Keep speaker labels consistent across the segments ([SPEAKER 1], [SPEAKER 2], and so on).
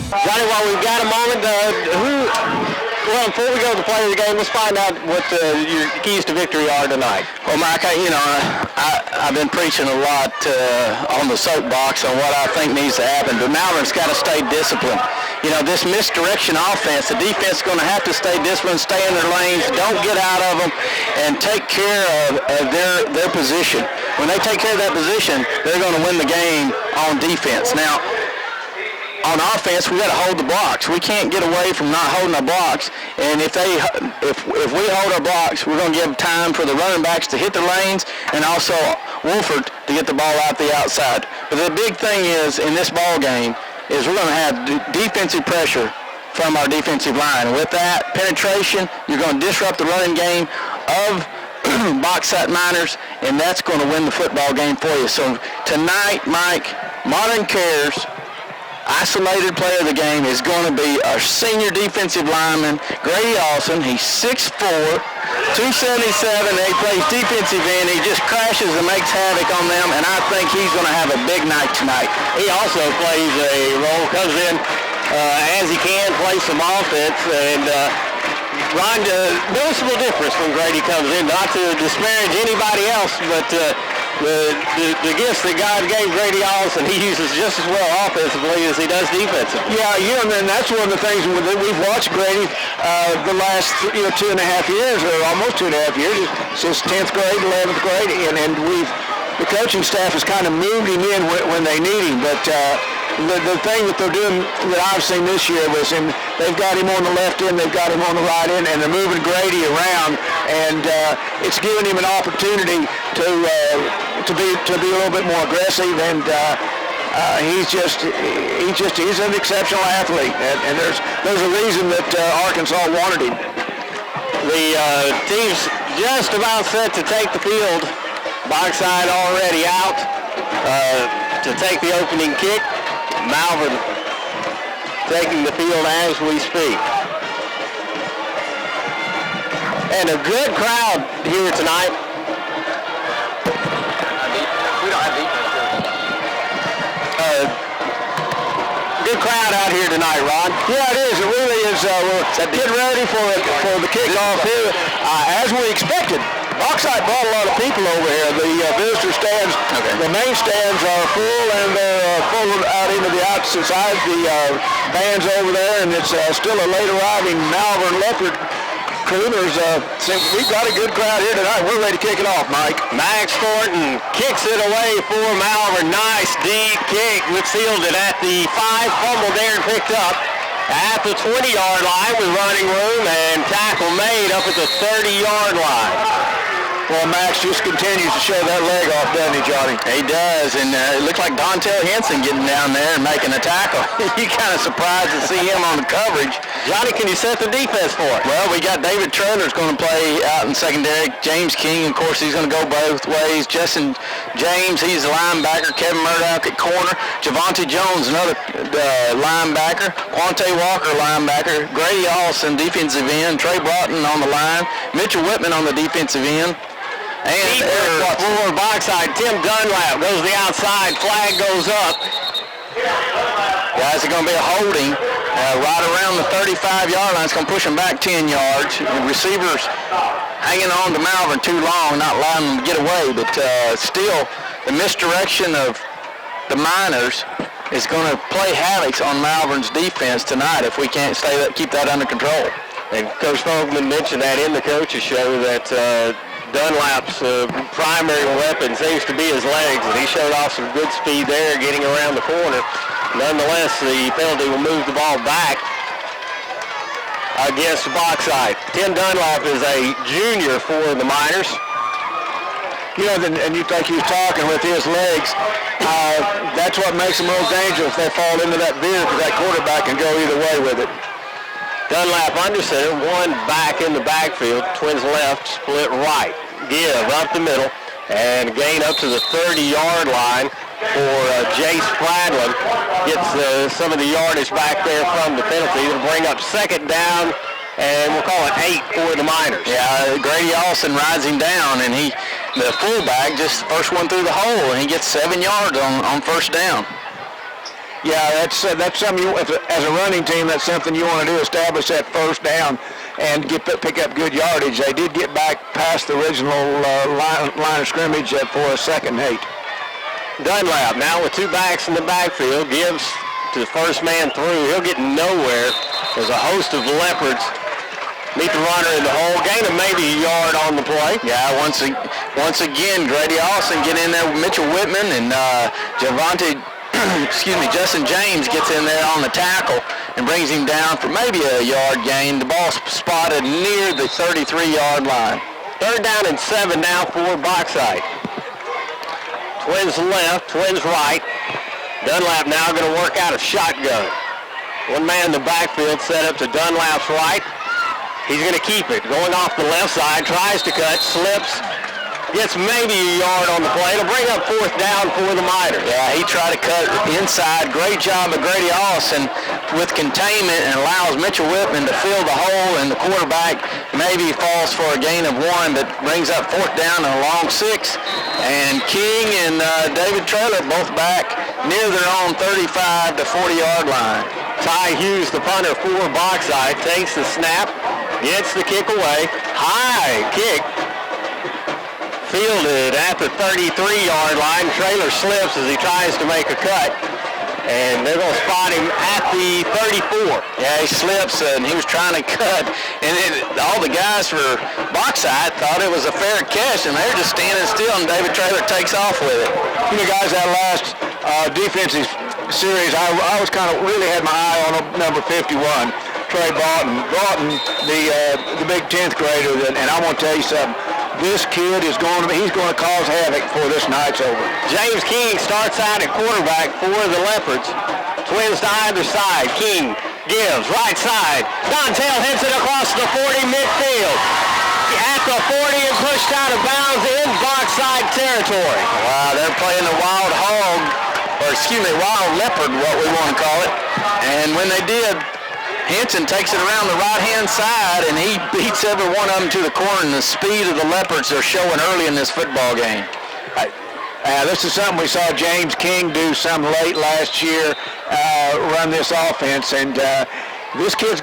[SPEAKER 1] Johnny, while we've got a moment, well, before we go to the play of the game, let's find out what your keys to victory are tonight.
[SPEAKER 2] Well, Mike, I've been preaching a lot on the soapbox on what I think needs to happen, but Malvern's got to stay disciplined. You know, this misdirection offense, the defense is going to have to stay disciplined, stay in their lanes, don't get out of them, and take care of their position. When they take care of that position, they're going to win the game on defense. Now, on offense, we got to hold the blocks. We can't get away from not holding our blocks. And if we hold our blocks, we're going to give time for the running backs to hit the lanes and also Wolford to get the ball out the outside. But the big thing is in this ball game is we're going to have defensive pressure from our defensive line. With that penetration, you're going to disrupt the running game of Bauxite Miners, and that's going to win the football game for you. So tonight, Mike, Modern Cares isolated player of the game is going to be our senior defensive lineman, Grady Austin. He's 6'4", 277, and he plays defensive end. He just crashes and makes havoc on them, and I think he's going to have a big night tonight.
[SPEAKER 1] He also plays a role, comes in as he can, plays some offense, and Ron, noticeable difference when Grady comes in. Not to disparage anybody else, but the gifts that God gave Grady Austin, he uses just as well offensively as he does defensively.
[SPEAKER 3] Yeah, and that's one of the things that we've watched Grady the last 2.5 years, or almost 2.5 years, since 10th grade, 11th grade, and the coaching staff has kind of moved him in when they need him. But the thing that they're doing that I've seen this year was they've got him on the left end, they've got him on the right end, and they're moving Grady around, and it's giving him an opportunity to be a little bit more aggressive, and he's an exceptional athlete, and there's a reason that Arkansas wanted him.
[SPEAKER 1] The team's just about set to take the field. Bauxite already out to take the opening kick. Malvern taking the field as we speak. And a good crowd here tonight. We don't have defense. Good crowd out here tonight, Ron.
[SPEAKER 3] Yeah, it is. It really is. We're getting ready for the kickoff here, as we expected. Bauxite brought a lot of people over here. The visitor stands, the main stands are full, and they're full out into the outside. The band's over there, and it's still a late arriving Malvern Leopard crew. We've got a good crowd here tonight. We're ready to kick it off, Mike.
[SPEAKER 1] Max Thornton kicks it away for Malvern. Nice deep kick. Fielded at the 5, fumbled there and picked up at the 20-yard line with running room, and tackle made up at the 30-yard line.
[SPEAKER 3] Well, Max just continues to show that leg off, doesn't he, Johnny?
[SPEAKER 2] He does, and it looks like Dontel Henson getting down there and making a tackle. You're kind of surprised to see him on the coverage.
[SPEAKER 1] Johnny, can you set the defense for it?
[SPEAKER 2] Well, we got David Trudler's going to play out in secondary. James King, of course, he's going to go both ways. Justin James, he's a linebacker. Kevin Murdoch at corner. Javante Jones, another linebacker. Quante Walker, linebacker. Grady Austin, defensive end. Trey Broughton on the line. Mitchell Whitman on the defensive end. And
[SPEAKER 1] for Bauxite, Tim Dunlap goes to the outside. Flag goes up.
[SPEAKER 2] Guys, it's going to be a holding right around the 35-yard line. It's going to push them back 10 yards. The receivers hanging on to Malvern too long, not allowing them to get away. But still, the misdirection of the Miners is going to play havoc on Malvern's defense tonight if we can't keep that under control.
[SPEAKER 1] And Coach Fogman mentioned that in the coaches show that Dunlap's primary weapon seems to be his legs, and he showed off some good speed there getting around the corner. Nonetheless, the penalty will move the ball back against Bauxite. Tim Dunlap is a junior for the Miners.
[SPEAKER 3] And you think he was talking with his legs. That's what makes them real dangerous. They fall into that veer because that quarterback can go either way with it.
[SPEAKER 1] Dunlap under center, one back in the backfield, twins left, split right. Give up the middle, and gain up to the 30-yard line for Jace Pradlin. Gets some of the yardage back there from the penalty. It'll bring up second down, and we'll call it 8 for the Miners.
[SPEAKER 2] Yeah, Grady Austin rides him down, and the fullback, just the first one through the hole, and he gets 7 yards on first down.
[SPEAKER 3] Yeah, that's something you, as a running team, that's something you want to do, establish that first down and pick up good yardage. They did get back past the original line of scrimmage for a second 8.
[SPEAKER 1] Dunlap now with 2 backs in the backfield, gives to the first man through. He'll get nowhere. There's a host of Leopards meet the runner in the hole. Gain of maybe a yard on the play.
[SPEAKER 2] Yeah, once again, Grady Austin get in there with Mitchell Whitman, and Justin James gets in there on the tackle and brings him down for maybe a yard gain. The ball spotted near the 33-yard line.
[SPEAKER 1] 3rd down and 7 now for Bauxite. Twins left, Twins right. Dunlap now going to work out a shotgun. One man in the backfield set up to Dunlap's right. He's going to keep it. Going off the left side, tries to cut, slips, gets maybe a yard on the play. It'll bring up 4th down for the Miners.
[SPEAKER 2] Yeah, he tried to cut inside. Great job of Grady Austin with containment, and allows Mitchell Whitman to fill the hole, and the quarterback maybe falls for a gain of 1, but brings up 4th down and a long 6. And King and David Traylor both back near their own 35 to 40-yard line.
[SPEAKER 1] Ty Hughes, the punter for Bauxite, takes the snap, gets the kick away. High kick. Fielded at the 33-yard line. Traylor slips as he tries to make a cut. And they're going to spot him at the 34.
[SPEAKER 2] Yeah, he slips, and he was trying to cut. And all the guys for Bauxite thought it was a fair catch, and they're just standing still, and David Traylor takes off with it.
[SPEAKER 3] You know, guys, that last defensive series, I was kind of really had my eye on number 51, Trey Broughton. Broughton, the big 10th grader, and I want to tell you something. This kid is he's going to cause havoc before this night's over.
[SPEAKER 1] James King starts out at quarterback for the Leopards. Twins to either side. King gives right side. Dontel hits it across the 40 midfield. At the 40 and pushed out of bounds in Bauxite territory.
[SPEAKER 2] Wow, they're playing the wild hog, wild leopard, what we want to call it. And when they did, Henson takes it around the right-hand side, and he beats every one of them to the corner, and the speed of the Leopards are showing early in this football game.
[SPEAKER 3] This is something we saw James King do some late last year, run this offense, and this kid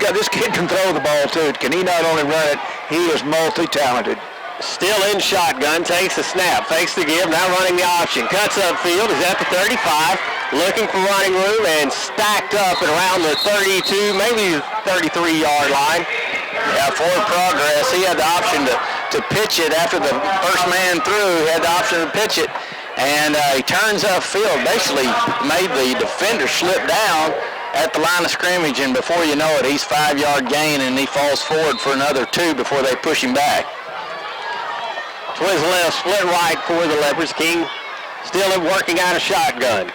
[SPEAKER 3] can throw the ball too. Can he not only run it, he is multi-talented.
[SPEAKER 1] Still in shotgun, takes the snap, fakes the give, now running the option. Cuts upfield, is at the 35, looking for running room, and stacked up at around the 32, maybe 33-yard line.
[SPEAKER 2] Yeah, forward progress. He had the option to pitch it after the first man through. He had the option to pitch it, and he turns upfield, basically made the defender slip down at the line of scrimmage, and before you know it, he's 5-yard gain, and he falls forward for another 2 before they push him back.
[SPEAKER 1] Twins left, split right for the Leopards. King still working out a shotgun.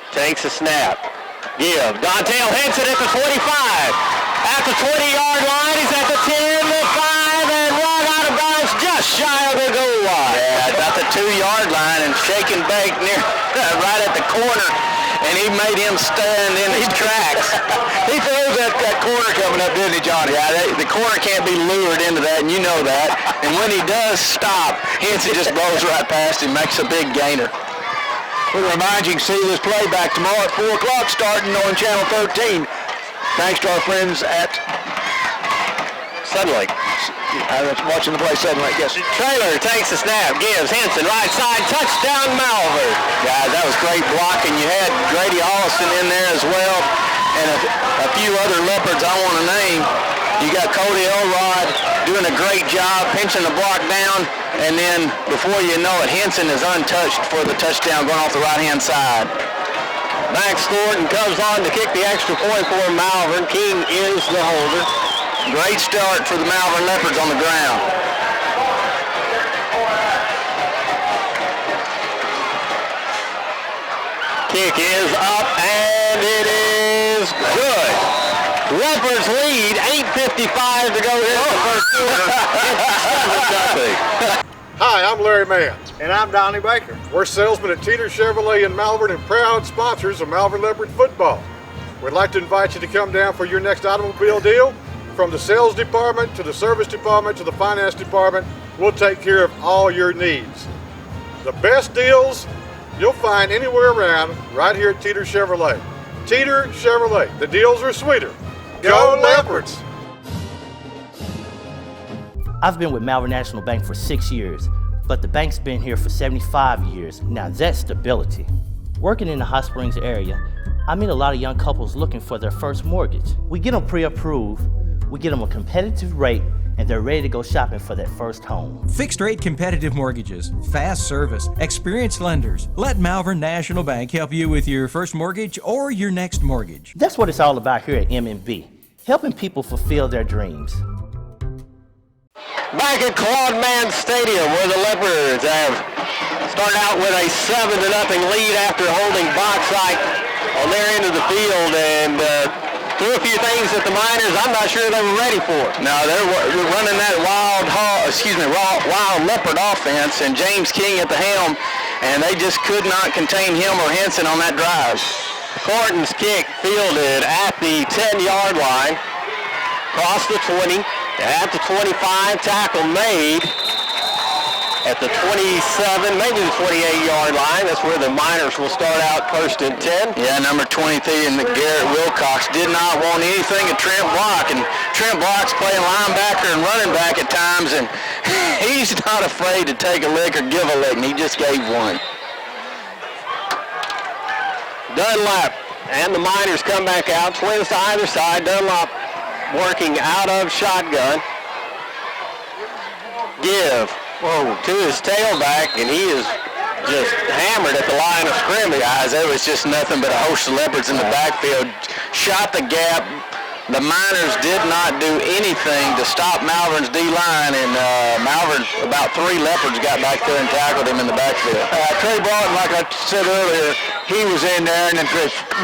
[SPEAKER 1] Takes a snap. Give. Dontel hits it at the 25. At the 20-yard line, he's at the 10, the 5, and right out of bounds just shy of the goal line.
[SPEAKER 2] Yeah, about the 2-yard line, and shake and bake near right at the corner, and he made him stand in his tracks.
[SPEAKER 3] He throws that corner coming up, didn't he, Johnny?
[SPEAKER 2] Yeah, the corner can't be lured into that, and you know that. And when he does stop, Henson just blows right past him, makes a big gainer.
[SPEAKER 3] We remind you can see this playback tomorrow at 4 o'clock starting on Channel 13. Thanks to our friends at
[SPEAKER 1] Suddenly.
[SPEAKER 3] Watching the play suddenly, yes.
[SPEAKER 1] Traylor takes the snap, gives Henson right side, touchdown Malvern.
[SPEAKER 2] Yeah, that was great blocking. You had Grady Austin in there as well, and a few other Leopards I want to name. You got Cody Elrod doing a great job pinching the block down, and then before you know it, Henson is untouched for the touchdown going off the right-hand side.
[SPEAKER 1] Max Thornton comes on to kick the extra point for Malvern. King is the holder.
[SPEAKER 2] Great start for the Malvern Leopards on the ground.
[SPEAKER 1] Kick is up, and it is good. Leopards lead, 8:55 to go in the first quarter.
[SPEAKER 4] Hi, I'm Larry Mann. And I'm Donnie Baker. We're salesmen at Teeter Chevrolet in Malvern and proud sponsors of Malvern Leopard Football. We'd like to invite you to come down for your next automobile deal. From the sales department to the service department to the finance department, we'll take care of all your needs. The best deals you'll find anywhere around right here at Teeter Chevrolet. Teeter Chevrolet, the deals are sweeter. Go Leopards!
[SPEAKER 5] I've been with Malvern National Bank for 6 years, but the bank's been here for 75 years. Now that's stability. Working in the Hot Springs area, I meet a lot of young couples looking for their first mortgage. We get them pre-approved, we get them a competitive rate, and they're ready to go shopping for that first home.
[SPEAKER 6] Fixed rate competitive mortgages, fast service, experienced lenders. Let Malvern National Bank help you with your first mortgage or your next mortgage.
[SPEAKER 5] That's what it's all about here at M&B, helping people fulfill their dreams.
[SPEAKER 1] Back at Claude Mann Stadium, where the Leopards have started out with a 7-0 lead after holding Bauxite on their end of the field, and threw a few things at the Miners I'm not sure they were ready for.
[SPEAKER 2] No, they're running that wild Leopard offense, and James King at the helm, and they just could not contain him or Henson on that drive.
[SPEAKER 1] Corton's kick fielded at the 10-yard line, across the 20, at the 25, tackle made at the 27, maybe the 28-yard line. That's where the Miners will start out first and 10.
[SPEAKER 2] Yeah, number 23 and Garrett Wilcox did not want anything of Trent Block, and Trent Block's playing linebacker and running back at times, and he's not afraid to take a lick or give a lick, and he just gave one.
[SPEAKER 1] Dunlap and the Miners come back out, twins to either side. Dunlap working out of shotgun. Give to his tailback, and he is just hammered at the line of scrimmage.
[SPEAKER 2] Guys, there was just nothing but a host of Leopards in the backfield. Shot the gap. The Miners did not do anything to stop Malvern's D-line, and Malvern, about 3 Leopards got back there and tackled him in the backfield.
[SPEAKER 3] Trey Barton, like I said earlier, he was in there, and then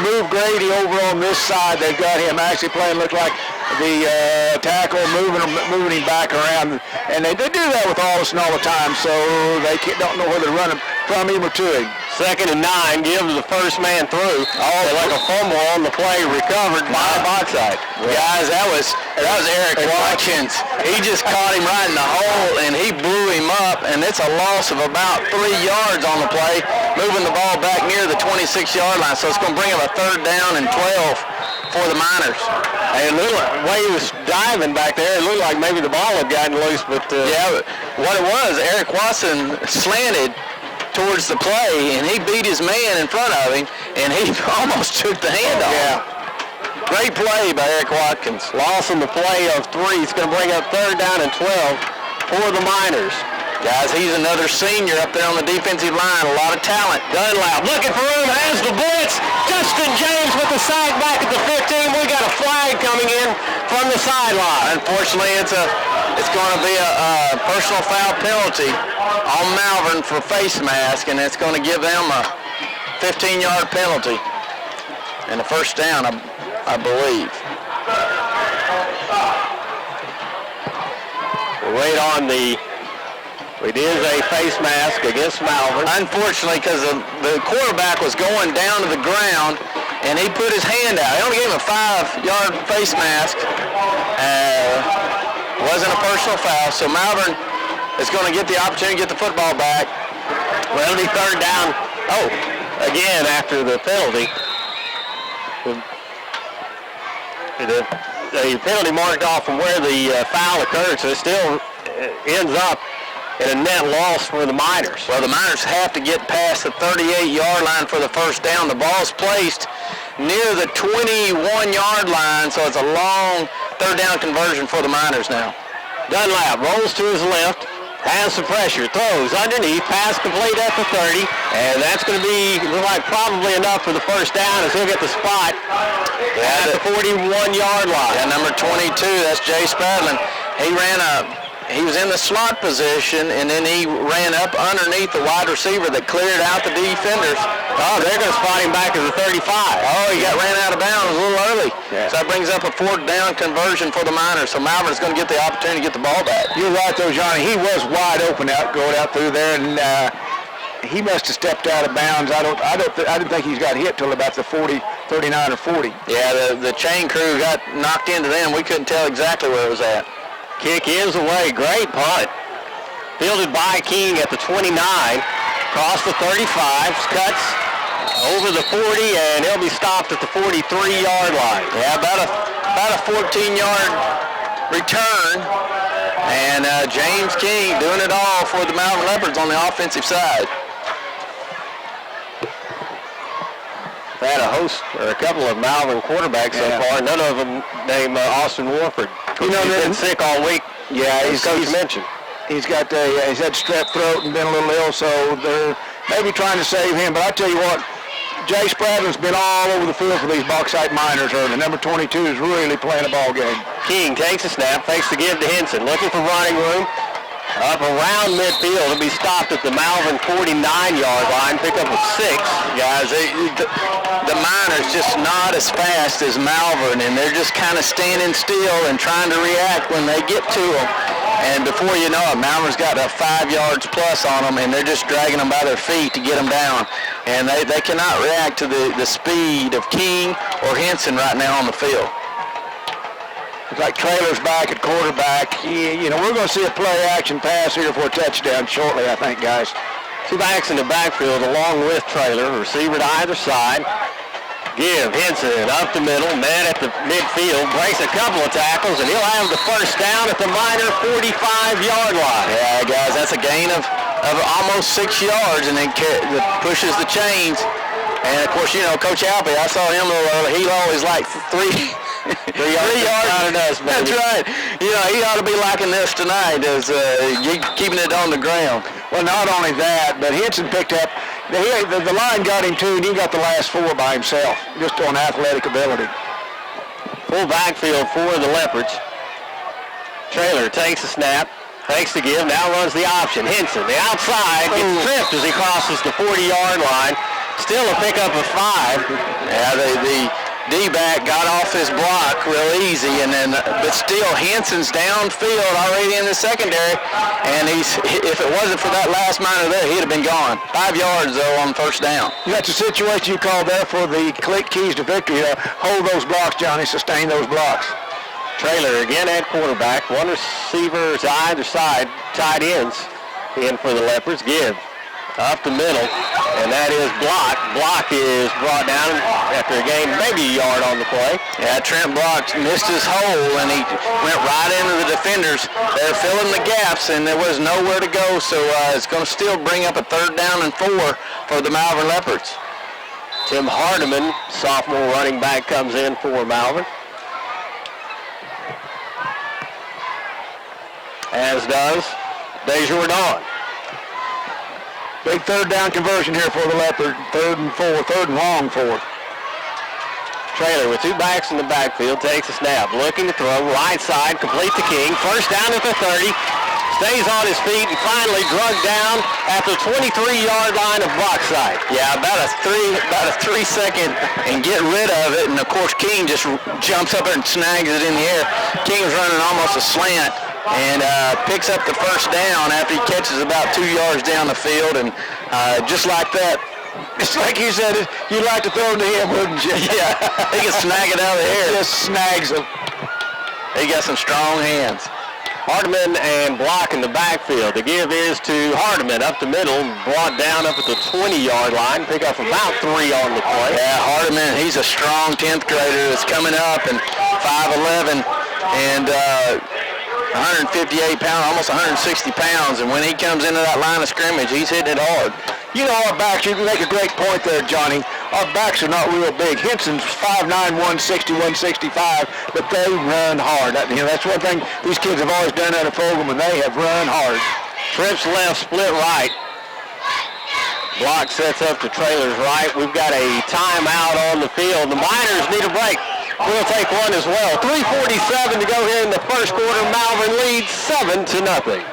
[SPEAKER 3] moved Grady over on this side. They've got him actually playing, looked like the tackle, moving him back around, and they do that with Alderson all the time, so they don't know whether to run him from him or to him.
[SPEAKER 1] 2nd and 9, give to the first man through. Oh, like a fumble on the play, recovered by Bauxite.
[SPEAKER 2] Yeah. Guys, that was Eric Watkins. He just caught him right in the hole, and he blew him up, and it's a loss of about 3 yards on the play, moving the ball back near the 26-yard line, so it's going to bring up a 3rd down and 12 for the Miners.
[SPEAKER 1] And it looked like the way he was diving back there, it looked like maybe the ball had gotten loose, but
[SPEAKER 2] yeah, what it was, Eric Watson slanted towards the play, and he beat his man in front of him, and he almost took the handoff.
[SPEAKER 1] Yeah. Great play by Eric Watkins. Loss on the play of 3. It's going to bring up 3rd down and 12 for the Miners.
[SPEAKER 2] Guys, he's another senior up there on the defensive line. A lot of talent.
[SPEAKER 1] Dunlap looking for room, has the blitz. Justin James with the sack back at the 15. We got a flag coming in from the sideline.
[SPEAKER 2] Unfortunately, it's going to be a personal foul penalty on Malvern for face mask, and it's going to give them a 15-yard penalty and a 1st down, I believe.
[SPEAKER 1] Wait on it is a face mask against Malvern.
[SPEAKER 2] Unfortunately, because the quarterback was going down to the ground, and he put his hand out. He only gave him a 5-yard face mask. Wasn't a personal foul, so Malvern is going to get the opportunity to get the football back.
[SPEAKER 1] Well, it'll be 3rd down. Oh, again after the penalty. The penalty marked off from where the foul occurred, so it still ends up in a net loss for the Miners.
[SPEAKER 2] Well, the Miners have to get past the 38-yard line for the 1st down. The ball's placed near the 21-yard line, so it's a long 3rd down conversion for the Miners now.
[SPEAKER 1] Dunlap rolls to his left, has some pressure, throws underneath, pass complete at the 30, and that's going to be look like probably enough for the 1st down as he'll get the spot at the 41-yard line.
[SPEAKER 2] Yeah, number 22, that's Jay Spadlin. He was in the slot position, and then he ran up underneath the wide receiver that cleared out the defenders.
[SPEAKER 1] Oh, they're going to spot him back at the 35.
[SPEAKER 2] Oh, he ran out of bounds a little early. Yeah. So that brings up a 4th down conversion for the Miners. So Malvern's going to get the opportunity to get the ball back.
[SPEAKER 3] You're right, though, Johnny. He was wide open going out through there, and he must have stepped out of bounds. I didn't think he's got hit till about the 40, 39 or 40.
[SPEAKER 2] Yeah, the chain crew got knocked into them. We couldn't tell exactly where it was at.
[SPEAKER 1] Kick is away. Great punt. Fielded by King at the 29. Across the 35, cuts over the 40, and he'll be stopped at the 43-yard line.
[SPEAKER 2] Yeah, about a 14-yard return. And James King doing it all for the Malvern Leopards on the offensive side.
[SPEAKER 1] They had a couple of Malvern quarterbacks so far. None of them named Austin Warford. He's been sick all week.
[SPEAKER 3] Yeah,
[SPEAKER 1] he's mentioned.
[SPEAKER 3] He's got he's had strep throat and been a little ill, so they're maybe trying to save him. But I tell you what, Jay Spradlin's been all over the field for these Bauxite Miners early. Number 22 is really playing a ball game.
[SPEAKER 1] King takes a snap, fakes the give to Henson, looking for running room. Up around midfield, he'll be stopped at the Malvern 49-yard line, pick up a 6.
[SPEAKER 2] Guys, the Miners just not as fast as Malvern, and they're just kind of standing still and trying to react when they get to them. And before you know it, Malvern's got 5 yards plus on them, and they're just dragging them by their feet to get them down. And they cannot react to the speed of King or Henson right now on the field.
[SPEAKER 3] It's like Traylor's back at quarterback. You know, we're going to see a play-action pass here for a touchdown shortly, I think, guys.
[SPEAKER 1] Two backs in the backfield along with Traylor. Receiver to either side. Give Henson up the middle. Man at the midfield. Breaks a couple of tackles, and he'll have the first down at the Miner 45-yard line.
[SPEAKER 2] Yeah, guys, that's a gain of almost 6 yards, and then pushes the chains. And, of course, you know, Coach Alpy, I saw him a little early. He always like 3 yards. That's right. You know, he ought to be liking this tonight, as keeping it on the ground.
[SPEAKER 3] Well, not only that, but Henson picked up, the line got him too, and he got the last 4 by himself, just on athletic ability.
[SPEAKER 1] Full backfield for the Leopards. Traylor takes a snap, takes the give, now runs the option. Henson, the outside, gets tripped as he crosses the 40-yard line. Still a pickup of 5.
[SPEAKER 2] Yeah, the D-back got off his block real easy, but still Henson's downfield already in the secondary, and if it wasn't for that last Miner there, he'd have been gone. 5 yards though on first down.
[SPEAKER 3] That's a situation you call there for the keys to victory. Hold those blocks, Johnny. Sustain those blocks.
[SPEAKER 1] Traylor again at quarterback. One receiver to either side. Tight ends in for the Leopards. Give up the middle, and that is Block. Block is brought down after a gain, maybe a yard on the play.
[SPEAKER 2] Yeah, Trent Block missed his hole, and he went right into the defenders. They're filling the gaps, and there was nowhere to go, so it's going to still bring up a 3rd down and 4 for the Malvern Leopards.
[SPEAKER 1] Tim Hardiman, sophomore running back, comes in for Malvern. As does Desjardins.
[SPEAKER 3] Big 3rd down conversion here for the Leopard. 3rd and 4, 3rd and long 4.
[SPEAKER 1] Traylor with 2 backs in the backfield, takes a snap, looking to throw, right side, complete to King. First down at the 30, stays on his feet, and finally drugged down at the 23-yard line of Bauxite.
[SPEAKER 2] Yeah, about a 3-second and get rid of it, and of course King just jumps up there and snags it in the air. King's running almost a slant, and picks up the first down after he catches about 2 yards down the field, and just like that,
[SPEAKER 3] it's like you said, you'd like to throw it to him, wouldn't you?
[SPEAKER 2] Yeah, he can snag it out of the air.
[SPEAKER 3] Just snags him.
[SPEAKER 2] He got some strong hands.
[SPEAKER 1] Hardiman and Block in the backfield. The give is to Hardiman up the middle, brought down up at the 20-yard line, pick up about 3 on the play.
[SPEAKER 2] Yeah, Hardiman, he's a strong 10th grader that's coming up, and 5'11", and 158 pounds, almost 160 pounds, and when he comes into that line of scrimmage, he's hitting it hard.
[SPEAKER 3] You know, our backs, you make a great point there, Johnny. Our backs are not real big. Henson's 5'9", 160, 165, but they run hard. That's one thing these kids have always done out of Fulham, and they have run hard.
[SPEAKER 1] Trips left, split right. Block sets up to Traylor's right. We've got a timeout on the field. The Miners need a break. We'll take one as well. 3:47 to go here in the first quarter. Malvern leads 7-0.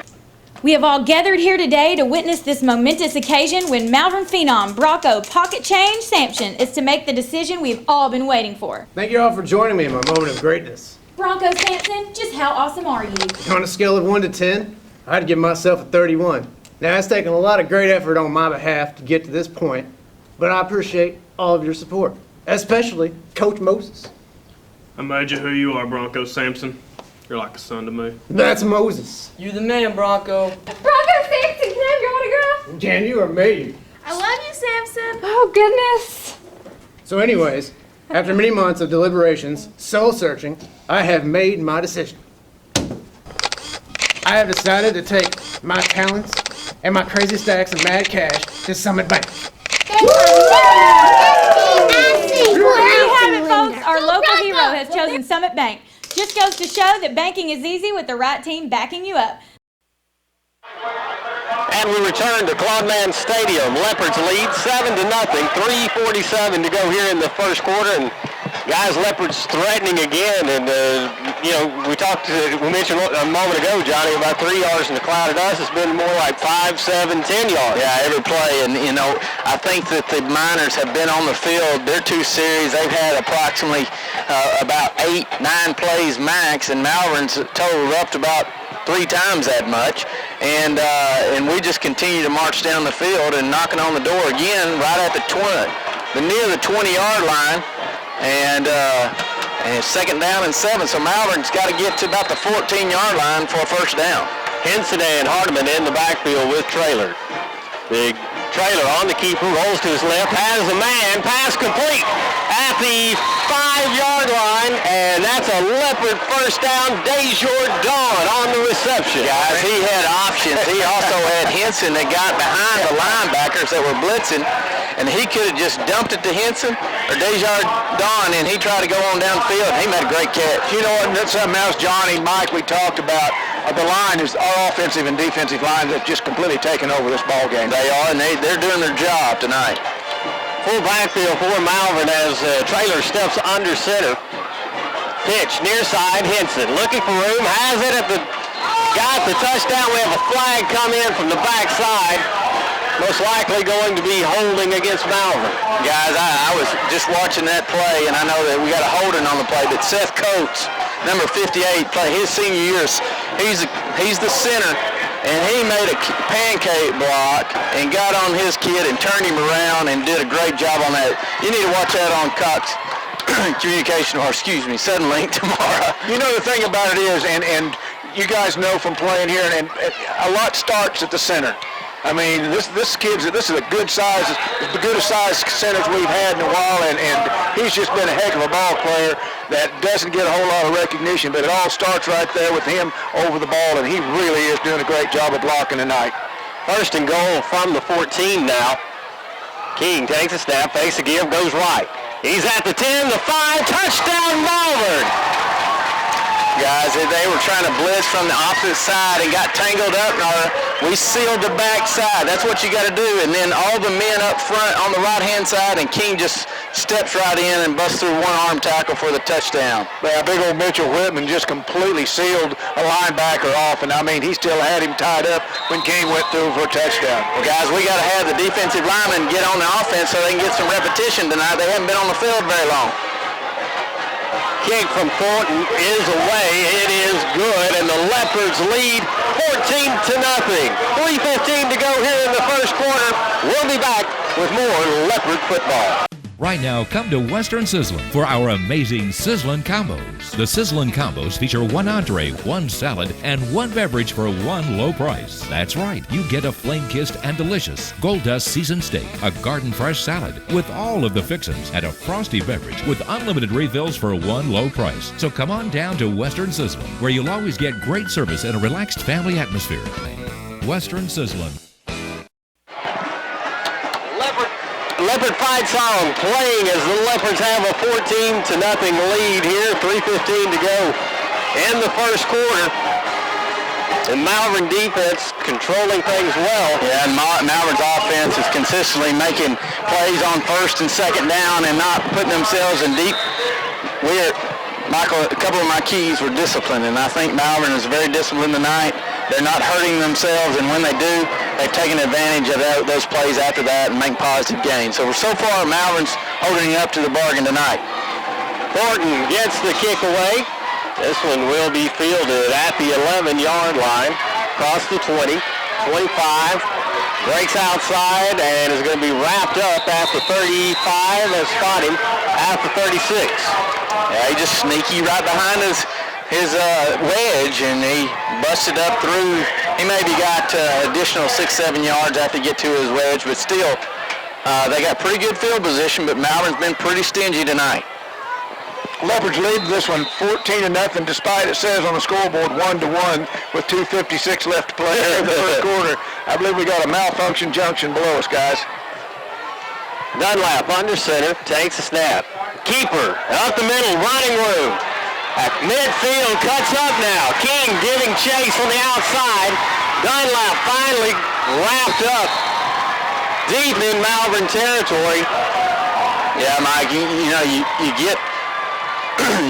[SPEAKER 7] We have all gathered here today to witness this momentous occasion when Malvern phenom Bronco Pocket Change Sampson is to make the decision we've all been waiting for.
[SPEAKER 8] Thank you all for joining me in my moment of greatness.
[SPEAKER 7] Bronco Sampson, just how awesome are you?
[SPEAKER 8] On a scale of 1 to 10, I'd give myself a 31. Now, it's taken a lot of great effort on my behalf to get to this point, but I appreciate all of your support, especially Coach Moses.
[SPEAKER 9] I made you who you are, Bronco Sampson. You're like a son to me.
[SPEAKER 8] That's Moses.
[SPEAKER 10] You the man, Bronco.
[SPEAKER 7] Bronco Sampson, can I have your autograph?
[SPEAKER 8] Jan, you are amazing.
[SPEAKER 10] I love you, Samson.
[SPEAKER 7] Oh, goodness.
[SPEAKER 8] So anyways, after many months of deliberations, soul searching, I have made my decision. I have decided to take my talents and my crazy stacks of mad cash to Summit Bank.
[SPEAKER 7] There you have it, folks. Our local hero has chosen Summit Bank. Just goes to show that banking is easy with the right team backing you up.
[SPEAKER 1] And we return to Claude Stadium. Leopards lead 7-0. 3:47 to go here in the first quarter. And guys, Leopards threatening again. And we mentioned a moment ago, Johnny, about 3 yards in the cloud of dust. It's been more like 5, 7, 10 yards.
[SPEAKER 2] Yeah, every play. And, I think that the Miners have been on the field. Their 2 series, they've had approximately about 8, 9 plays max. And Malvern's totaled up to about 3 times that much. And we just continue to march down the field and knocking on the door again right at near the 20-yard line. And it's 2nd down and 7, so Malvern's got to get to about the 14-yard line for a first down.
[SPEAKER 1] Henson and Hardeman in the backfield with Traylor. Big Traylor on the keeper, rolls to his left, has a man, pass complete at the 5-yard line, and that's a Leopard first down. Desjardins on the reception.
[SPEAKER 2] Guys, he had options. He also had Henson that got behind the linebackers that were blitzing, and he could have just dumped it to Henson or Desjardins, and he tried to go on downfield. He made a great catch.
[SPEAKER 3] You know what, that's something else, Johnny, Mike, we talked about. The line is our offensive and defensive line that's just completely taken over this ball game.
[SPEAKER 2] They are, and they're doing their job tonight.
[SPEAKER 1] Full backfield for Malvern as Traylor steps under center. Pitch near side, Henson looking for room, has it got the touchdown. We have a flag come in from the backside. Most likely going to be holding against Malvern.
[SPEAKER 2] Guys, I was just watching that play, and I know that we got a holding on the play, but Seth Coates, number 58, play his senior year, he's the center, and he made a pancake block and got on his kid and turned him around and did a great job on that. You need to watch that on Cox Suddenlink tomorrow.
[SPEAKER 3] You know, the thing about it is, and you guys know from playing here, and a lot starts at the center. I mean, this is a good size, the goodest size centers we've had in a while, and he's just been a heck of a ball player that doesn't get a whole lot of recognition, but it all starts right there with him over the ball, and he really is doing a great job of blocking tonight.
[SPEAKER 1] 1st and goal from the 14 now. King takes a snap, fakes a give, goes right. He's at the 10, the 5, touchdown Malvern!
[SPEAKER 2] Guys, they were trying to blitz from the opposite side and got tangled up. We sealed the back side. That's what you got to do. And then all the men up front on the right-hand side, and King just steps right in and busts through one arm tackle for the touchdown.
[SPEAKER 3] Yeah, big old Mitchell Whitman just completely sealed a linebacker off, and I mean, he still had him tied up when King went through for a touchdown.
[SPEAKER 2] Well, guys, we got to have the defensive linemen get on the offense so they can get some repetition tonight. They haven't been on the field very long.
[SPEAKER 1] Kick from Thornton is away. It is good, and the Leopards lead 14-0. 3:15 to go here in the first quarter. We'll be back with more Leopard football.
[SPEAKER 11] Right now, come to Western Sizzlin' for our amazing Sizzlin' Combos. The Sizzlin' Combos feature 1 entree, 1 salad, and 1 beverage for 1 low price. That's right, you get a flame-kissed and delicious Gold Dust seasoned steak, a garden fresh salad with all of the fixins, and a frosty beverage with unlimited refills for 1 low price. So come on down to Western Sizzlin', where you'll always get great service and a relaxed family atmosphere. Western Sizzlin'.
[SPEAKER 1] Leopard fights on, playing as the Leopards have a 14-0 lead here. 3:15 to go in the first quarter. The Malvern defense controlling things well.
[SPEAKER 2] Yeah, and Malvern's offense is consistently making plays on 1st and 2nd down and not putting themselves in deep. Michael, a couple of my keys were disciplined, and I think Malvern is very disciplined tonight. They're not hurting themselves, and when they do, they've taken advantage of those plays after that and make positive gains. So far, Malvern's holding up to the bargain tonight.
[SPEAKER 1] Thornton gets the kick away. This one will be fielded at the 11-yard line, across the 20, 25, breaks outside, and is going to be wrapped up at the 35 and spot him at the 36.
[SPEAKER 2] Yeah, he just sneaky right behind his wedge, and he busted up through. He maybe got additional 6-7 yards after he get to his wedge, but still, they got pretty good field position, but Malvern's been pretty stingy tonight.
[SPEAKER 3] Leopards lead this one 14-0, despite it says on the scoreboard 1-1 with 2:56 left to play in the first quarter. I believe we got a malfunction junction below us, guys.
[SPEAKER 1] Dunlap under center, takes a snap. Keeper, up the middle, running room. At midfield, cuts up now. King giving chase on the outside. Dunlap finally wrapped up deep in Malvern territory.
[SPEAKER 2] Yeah, Mike, you get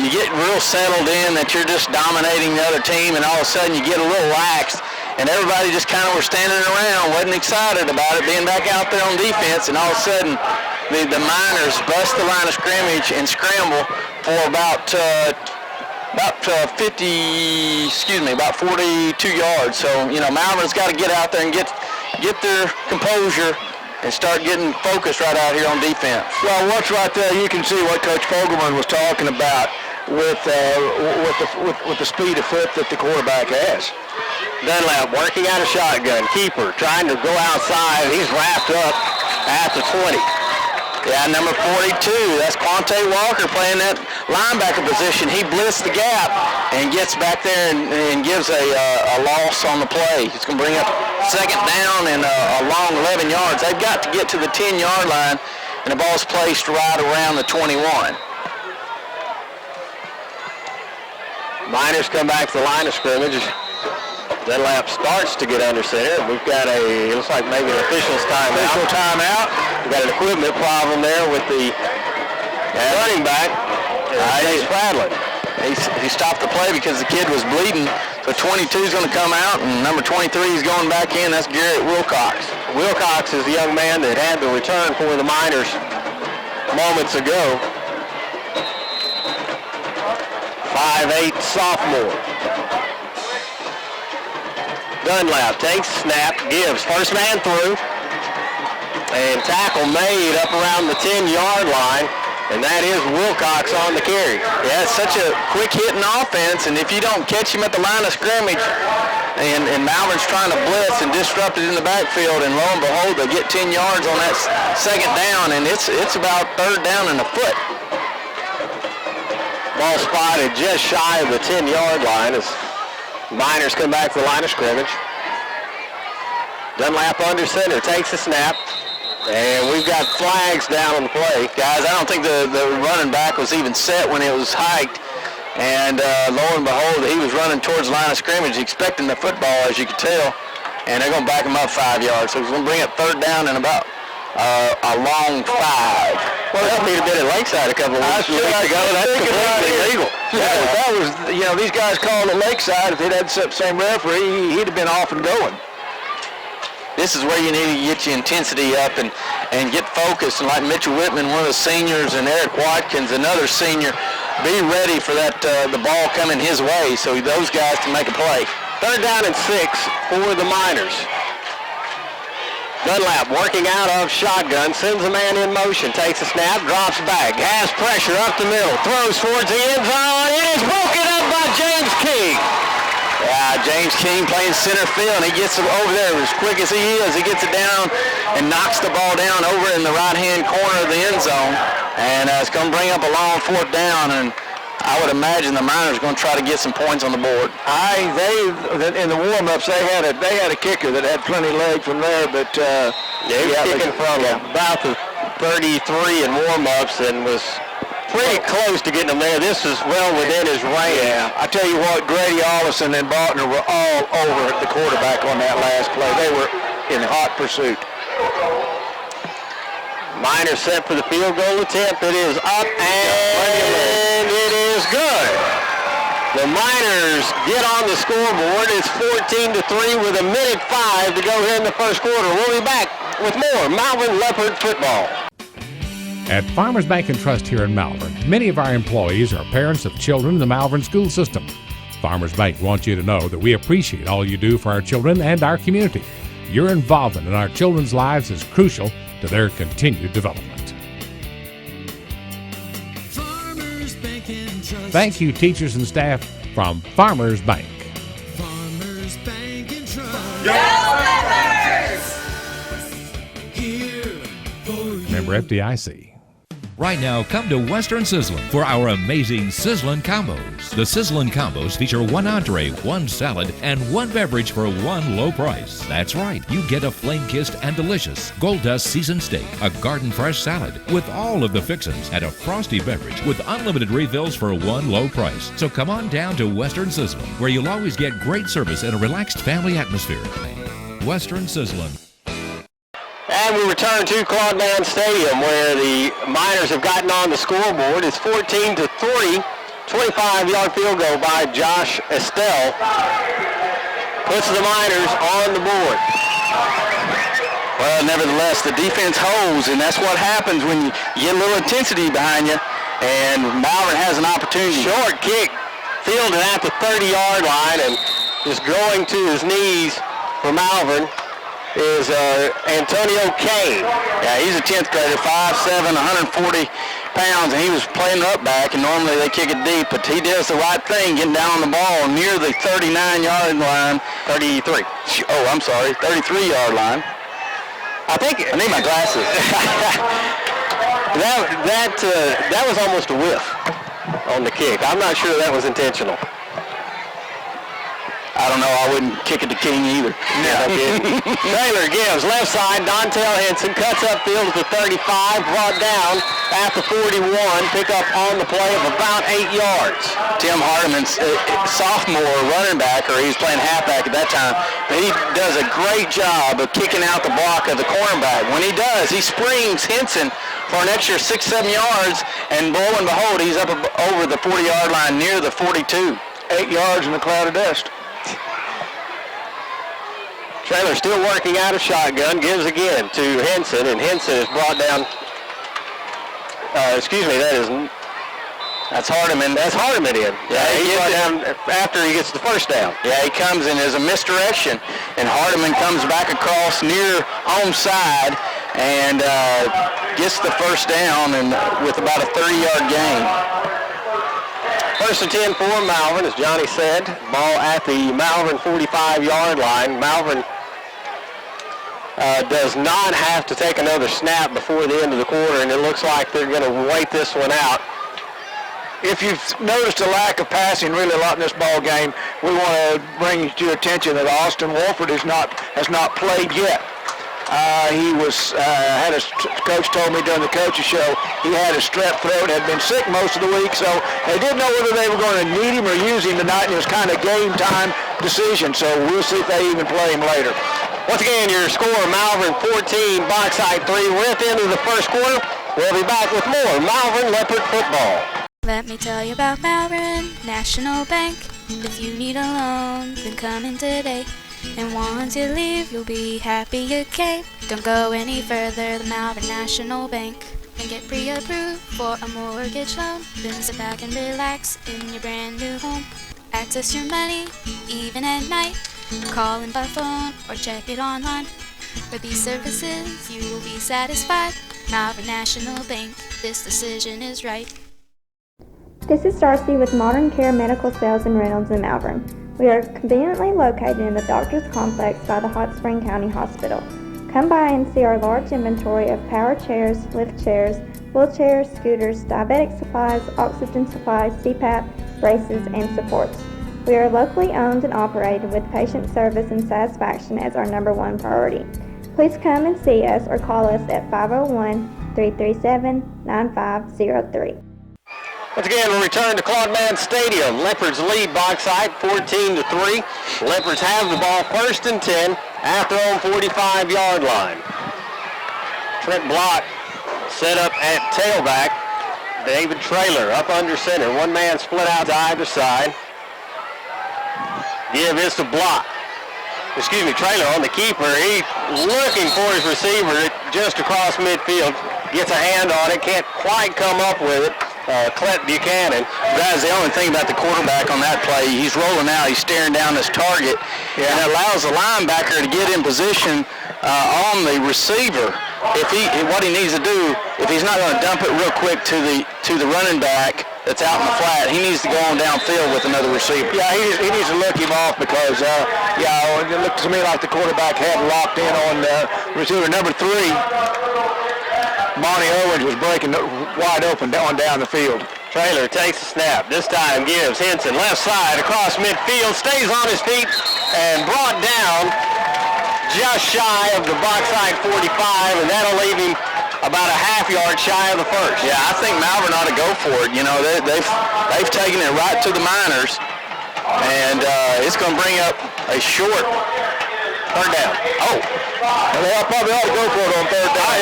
[SPEAKER 2] you get real settled in that you're just dominating the other team, and all of a sudden you get a little lax, and everybody just kind of were standing around, wasn't excited about it, being back out there on defense, and all of a sudden the Miners bust the line of scrimmage and scramble for about 42 yards. So, Malvern's got to get out there and get their composure and start getting focused right out here on defense.
[SPEAKER 3] Well, what's right there, you can see what Coach Fogelman was talking about with the speed of foot that the quarterback has.
[SPEAKER 1] Dunlap working out a shotgun. Keeper trying to go outside. He's wrapped up at the 20.
[SPEAKER 2] Yeah, number 42, that's Quante Walker playing that linebacker position. He blitzed the gap and gets back there and gives a loss on the play. He's going to bring up second down and a long 11 yards. They've got to get to the 10-yard line, and the ball's placed right around the 21.
[SPEAKER 1] Miners come back to the line of scrimmage. Dunlap starts to get under center. We've got it looks like maybe an official's timeout.
[SPEAKER 3] Official timeout.
[SPEAKER 1] We've got an equipment problem there with the running back, Chase Fradlin.
[SPEAKER 2] He stopped the play because the kid was bleeding. So 22 is going to come out, and number 23 is going back in. That's Garrett Wilcox.
[SPEAKER 1] Wilcox is the young man that had the return for the Miners moments ago. 5'8" sophomore. Dunlap takes snap, gives first man through, and tackle made up around the 10-yard line, and that is Wilcox on the carry.
[SPEAKER 2] Yeah, it's such a quick hitting offense, and if you don't catch him at the line of scrimmage, and Malvern's trying to blitz and disrupt it in the backfield, and lo and behold, they get 10 yards on that second down, and it's about third down and a foot.
[SPEAKER 1] Ball spotted just shy of the 10-yard line as Miners come back to the line of scrimmage. Dunlap under center, takes a snap, and we've got flags down on the play.
[SPEAKER 2] Guys, I don't think the running back was even set when it was hiked, and lo and behold, he was running towards the line of scrimmage, expecting the football, as you could tell, and they're going to back him up 5 yards. So he's going to bring up third down and about a long 5.
[SPEAKER 1] Well, that would have been at Lakeside a couple of weeks ago. That's completely illegal.
[SPEAKER 3] Yeah, that was, these guys called it Lakeside. If they'd had the same referee, he'd have been off and going.
[SPEAKER 2] This is where you need to get your intensity up and get focused. And like Mitchell Whitman, one of the seniors, and Eric Watkins, another senior, be ready for that the ball coming his way so those guys can make a play.
[SPEAKER 1] Third down and 6 for the Miners. Dunlap working out of shotgun, sends a man in motion, takes a snap, drops back, has pressure up the middle, throws towards the end zone. It is broken up by James King.
[SPEAKER 2] Yeah, James King playing center field, and he gets it over there as quick as he is. He gets it down and knocks the ball down over in the right-hand corner of the end zone, and it's going to bring up a long fourth down, and I would imagine the Miners are going to try to get some points on the board.
[SPEAKER 3] In the warm-ups, they had a kicker that had plenty of leg from there, but
[SPEAKER 1] he was kicking from about the 33 in warm-ups and was pretty close to getting him there. This is well within his range.
[SPEAKER 3] Yeah, I tell you what, Grady Allison and Botner were all over the quarterback on that last play. They were in hot pursuit.
[SPEAKER 1] Miners set for the field goal attempt. It is up and it is good. The Miners get on the scoreboard. It's 14-3 with 1:05 to go here in the first quarter. We'll be back with more Malvern Leopard football.
[SPEAKER 12] At Farmers Bank and Trust here in Malvern, many of our employees are parents of children in the Malvern school system. Farmers Bank wants you to know that we appreciate all you do for our children and our community. Your involvement in our children's lives is crucial to their continued development. Thank you, teachers and staff, from Farmers Bank.
[SPEAKER 13] Farmers Bank and Trust.
[SPEAKER 10] Go Leopards!
[SPEAKER 13] Here for you.
[SPEAKER 12] Member FDIC.
[SPEAKER 11] Right now, come to Western Sizzlin' for our amazing Sizzlin' Combos. The Sizzlin' Combos feature one entree, one salad, and one beverage for one low price. That's right, you get a flame-kissed and delicious Gold Dust seasoned steak, a garden fresh salad with all of the fixins, and a frosty beverage with unlimited refills for one low price. So come on down to Western Sizzlin', where you'll always get great service and a relaxed family atmosphere. Western Sizzlin'.
[SPEAKER 1] And we return to Claude Stadium, where the Miners have gotten on the scoreboard. It's 14-3, 25-yard field goal by Josh Estelle. Puts the Miners on the board.
[SPEAKER 2] Well, nevertheless, the defense holds, and that's what happens when you get a little intensity behind you, and Malvern has an opportunity.
[SPEAKER 1] Short kick, fielded at the 30-yard line, and just going to his knees for Malvern is Antonio Kane.
[SPEAKER 2] Yeah, he's a 10th grader, 5'7", 140 pounds, and he was playing up back, and normally they kick it deep, but he does the right thing, getting down on the ball near the 39-yard line.
[SPEAKER 1] 33.
[SPEAKER 2] Oh, I'm sorry, 33-yard line.
[SPEAKER 1] I need my glasses. that was almost a whiff on the kick. I'm not sure that was intentional.
[SPEAKER 2] I don't know. I wouldn't kick it to King either.
[SPEAKER 1] No, I didn't. Taylor gives left side. Dontel Henson cuts upfield at the 35, brought down at the 41. Pick up on the play of about 8 yards.
[SPEAKER 2] Tim Hardiman's sophomore running back, or he was playing halfback at that time, but he does a great job of kicking out the block of the cornerback. When he does, he springs Henson for an extra 6-7 yards, and lo and behold, he's up over the 40-yard line near the 42.
[SPEAKER 3] 8 yards in a cloud of dust.
[SPEAKER 1] Trailer still working out of shotgun, gives again to Henson, and Henson is brought down. That's Hardiman. That's Hardiman in.
[SPEAKER 2] Yeah,
[SPEAKER 1] he's brought down after he gets the first down.
[SPEAKER 2] Yeah, he comes in as a misdirection, and Hardiman comes back across near home side and gets the first down, and with about a 30-yard gain.
[SPEAKER 1] First and 10 for Malvern, as Johnny said. Ball at the Malvern 45-yard line. Malvern does not have to take another snap before the end of the quarter, and it looks like they're going to wait this one out.
[SPEAKER 3] If you've noticed a lack of passing really a lot in this ball game, we want to bring to your attention that Austin Wolford has not played yet. Coach told me during the coach's show he had a strep throat, had been sick most of the week, so they didn't know whether they were going to need him or use him tonight, and it was kind of game time decision, so we'll see if they even play him later.
[SPEAKER 1] Once again, your score, Malvern 14, Bauxite 3. We're at the end of the first quarter. We'll be back with more Malvern Leopard Football.
[SPEAKER 10] Let me tell you about Malvern National Bank. If you need a loan, then come in today. And once you leave, you'll be happy you came. Don't go any further than Malvern National Bank. And get pre-approved for a mortgage loan. Then sit back and relax in your brand new home. Access your money, even at night. Call in by phone or check it online. For these services, you will be satisfied. Malvern National Bank, this decision is right.
[SPEAKER 14] This is Darcy with Modern Care Medical Sales and Rentals in Malvern. We are conveniently located in the Doctors Complex by the Hot Spring County Hospital. Come by and see our large inventory of power chairs, lift chairs, wheelchairs, scooters, diabetic supplies, oxygen supplies, CPAP, braces, and supports. We are locally owned and operated with patient service and satisfaction as our #1 priority. Please come and see us or call us at 501-337-9503.
[SPEAKER 1] Once again, we'll return to Claude Stadium. Leopards lead Bauxite 14-3. Leopards have the ball first and 10 at their own 45-yard line. Trent Block set up at tailback. David Traylor up under center. One man split out to either side. Give is to Block. Traylor on the keeper. He's looking for his receiver just across midfield. Gets a hand on it. Can't quite come up with it. Clint Buchanan.
[SPEAKER 2] That's the only thing about the quarterback on that play. He's rolling out. He's staring down his target. Yeah. And it allows the linebacker to get in position on the receiver. What he needs to do, if he's not going to dump it real quick to the running back, that's out in the flat. He needs to go on downfield with another receiver.
[SPEAKER 3] Yeah, he needs to look him off because, it looked to me like the quarterback had locked in on receiver number 3. Bonnie Owens was breaking wide open down the field.
[SPEAKER 1] Traylor takes a snap. This time gives Henson left side across midfield, stays on his feet, and brought down just shy of the Bauxite 45, and that'll leave him about a half-yard shy of the first.
[SPEAKER 2] Yeah, I think Malvern ought to go for it. You know, they've taken it right to the Miners, and it's going to bring up a short third down.
[SPEAKER 3] Oh, well, they probably ought to go for it on third down.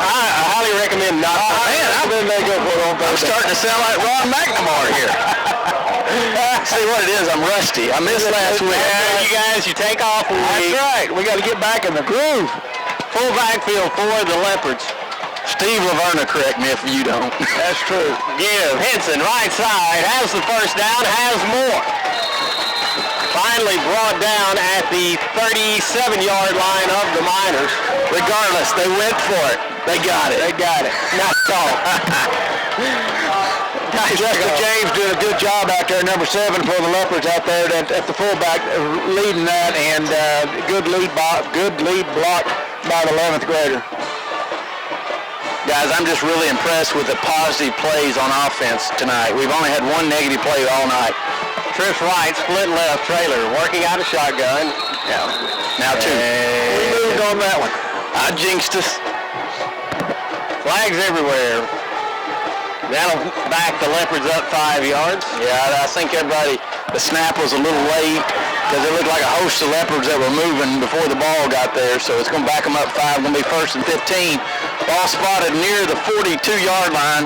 [SPEAKER 1] I highly recommend not.
[SPEAKER 3] Then they go for it on third down.
[SPEAKER 2] I'm starting to sound like Ron McNamara here. See what it is, I'm rusty. I missed last week.
[SPEAKER 1] Yeah, you guys, you take off a week.
[SPEAKER 3] That's right. We got to get back in the groove.
[SPEAKER 1] Full backfield for the Leopards.
[SPEAKER 2] Steve Laverna, correct me if you don't.
[SPEAKER 3] That's true.
[SPEAKER 1] Give Henson right side, has the first down, has more. Finally brought down at the 37-yard line of the Miners.
[SPEAKER 2] Regardless, they went for it. They got it.
[SPEAKER 3] They got it.
[SPEAKER 1] Not at all.
[SPEAKER 3] Justin James did a good job out there, number 7 for the Leopards out there at the fullback, leading that, and good lead block by the 11th grader.
[SPEAKER 2] Guys, I'm just really impressed with the positive plays on offense tonight. We've only had one negative play all night.
[SPEAKER 1] Trips right, split left, Traylor working out a shotgun.
[SPEAKER 2] Yeah. Now 2.
[SPEAKER 3] We moved on that one.
[SPEAKER 2] I jinxed us.
[SPEAKER 1] Flags everywhere. That'll back the Leopards up 5 yards.
[SPEAKER 2] Yeah, I think everybody, the snap was a little late because it looked like a host of Leopards that were moving before the ball got there. So it's going to back them up 5. Going to be 1st and 15. Ball spotted near the 42-yard line.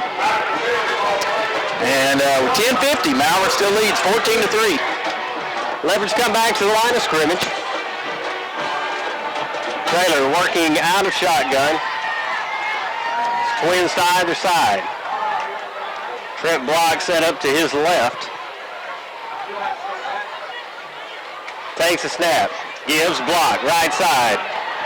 [SPEAKER 2] And with 10:50, Malvern still leads 14-3.
[SPEAKER 1] Leopards come back to the line of scrimmage. Traylor working out of shotgun. Twins to either side. Trent Block set up to his left. Takes a snap. Gives Block right side.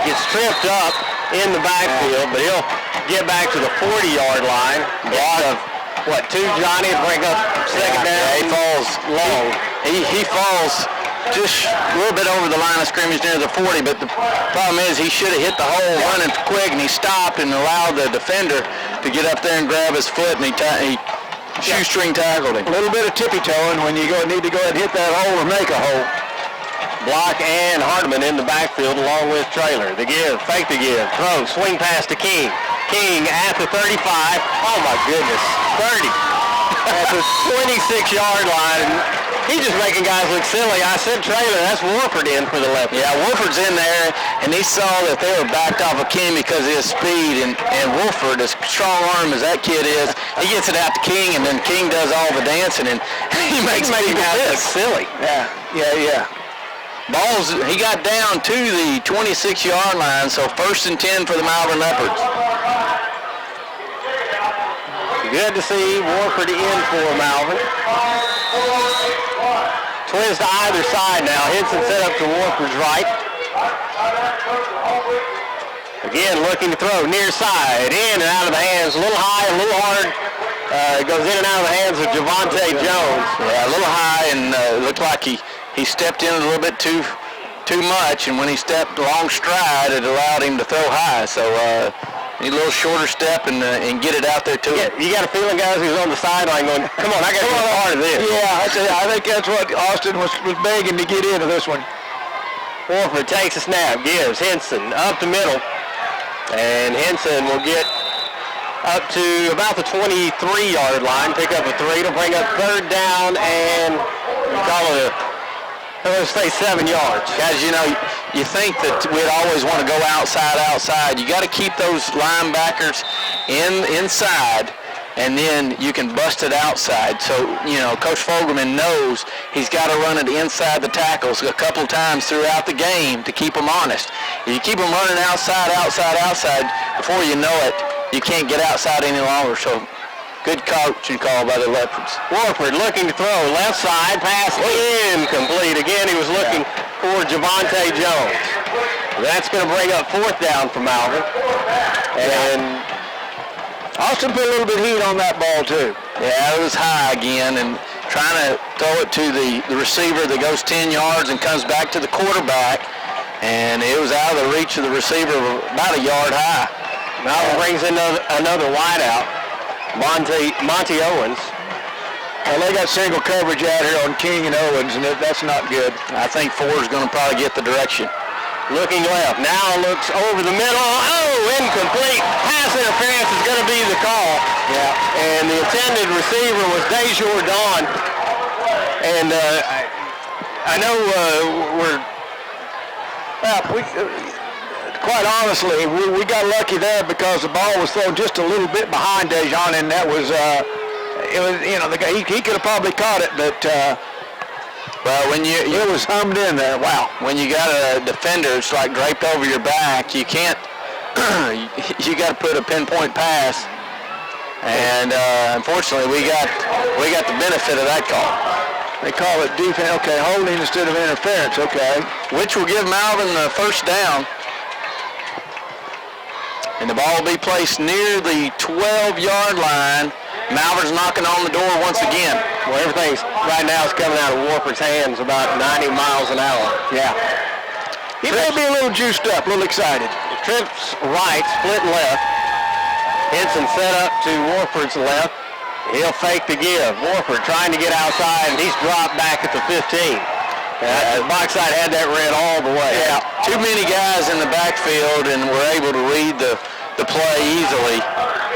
[SPEAKER 1] Gets tripped up in the backfield, but he'll get back to the 40-yard line. Block of 2, Johnny, to bring up second down.
[SPEAKER 2] Yeah, he falls
[SPEAKER 1] long.
[SPEAKER 2] He falls just a little bit over the line of scrimmage near the 40, but the problem is he should have hit the hole running quick, and he stopped and allowed the defender to get up there and grab his foot, and he shoestring tackled him.
[SPEAKER 3] A little bit of tippy-toeing when you need to go ahead and hit that hole or make a hole.
[SPEAKER 1] Block and Hardeman in the backfield along with Traylor. The give, fake the give, throw, swing pass to King. King at the 35. Oh my goodness, 30. At the 26-yard line. He's just making guys look silly. I said Traylor, that's Wolford in for the Leopards.
[SPEAKER 2] Yeah, Wolford's in there, and he saw that they were backed off of King because of his speed, and Wolford, as strong arm as that kid is, he gets it out to King, and then King does all the dancing, and he makes people look
[SPEAKER 1] silly.
[SPEAKER 2] Yeah. Balls, he got down to the 26-yard line, so 1st and 10 for the Malvern Leopards.
[SPEAKER 1] Good to see Warford in for Malvern. Twins to either side now. Henson set up to Warford's right. Again, looking to throw near side, in and out of the hands, a little high, a little hard. It goes in and out of the hands of Javante Jones.
[SPEAKER 2] Yeah, a little high, and it looked like he stepped in a little bit too much, and when he stepped long stride, it allowed him to throw high. So need a little shorter step and get it out there to him.
[SPEAKER 1] You got a feeling, guys, he was on the sideline going, come on, I got to get part of this.
[SPEAKER 3] Yeah, I think that's what Austin was begging to get into this one.
[SPEAKER 1] Wolford takes a snap, gives Henson up the middle, and Henson will get up to about the 23-yard line, pick up a 3 to bring up 3rd down, and call it let's say 7 yards.
[SPEAKER 2] Guys, you think that we'd always want to go outside. You got to keep those linebackers inside, and then you can bust it outside. So, Coach Fogelman knows he's got to run it inside the tackles a couple times throughout the game to keep them honest. If you keep them running outside, before you know it, you can't get outside any longer. So, good coaching call by the Leopards.
[SPEAKER 1] Warford looking to throw left side, pass incomplete. Again, he was looking for Javante Jones. That's going to bring up 4th down for Malvern. And
[SPEAKER 3] Austin put a little bit of heat on that ball, too.
[SPEAKER 2] Yeah, it was high again, and trying to throw it to the receiver that goes 10 yards and comes back to the quarterback, and it was out of the reach of the receiver about a yard high.
[SPEAKER 1] Malvern brings in another wideout, Monty Owens.
[SPEAKER 3] Well, they got single coverage out here on King and Owens, and that's not good.
[SPEAKER 2] I think Ford's going to probably get the direction.
[SPEAKER 1] Looking left, now looks over the middle. Oh, incomplete. Pass interference is going to be the call.
[SPEAKER 2] Yeah.
[SPEAKER 1] And the intended receiver was Desjardins. And I know
[SPEAKER 3] quite honestly, we got lucky there because the ball was thrown just a little bit behind Desjardins, and that was, he could have probably caught it, but
[SPEAKER 2] well,
[SPEAKER 3] it was hummed in there. Wow.
[SPEAKER 2] When you got a defender it's like draped over your back, you can't, you got to put a pinpoint pass. And unfortunately, we got the benefit of that call.
[SPEAKER 3] They call it defense, okay, holding instead of interference, okay.
[SPEAKER 2] Which will give Malvern the first down. And the ball will be placed near the 12-yard line. Malvern's knocking on the door once again.
[SPEAKER 1] Well, everything's right now is coming out of Warford's hands about 90 miles an hour.
[SPEAKER 3] Yeah. He may be a little juiced up, a little excited.
[SPEAKER 1] Trips right, split left. Henson set up to Warford's left. He'll fake the give. Warford trying to get outside, and he's dropped back at the 15. Bauxite had that read all the way.
[SPEAKER 2] Yeah, too many guys in the backfield, and were able to read the play easily.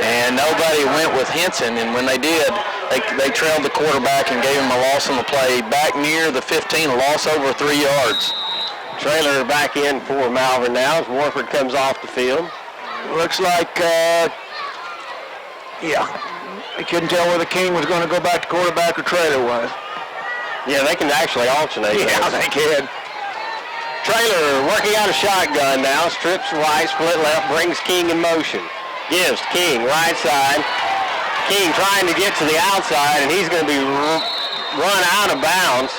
[SPEAKER 2] And nobody went with Henson, and when they did, they trailed the quarterback and gave him a loss on the play back near the 15, a loss over 3 yards.
[SPEAKER 1] Trailer back in for Malvern now as Warford comes off the field.
[SPEAKER 3] Looks like, I couldn't tell whether King was going to go back to quarterback or Trailer was.
[SPEAKER 1] Yeah, they can actually alternate.
[SPEAKER 3] Yeah, they can.
[SPEAKER 1] Trailer working out a shotgun now, strips right, split left, brings King in motion. Gives King right side. King trying to get to the outside, and he's going to be run out of bounds.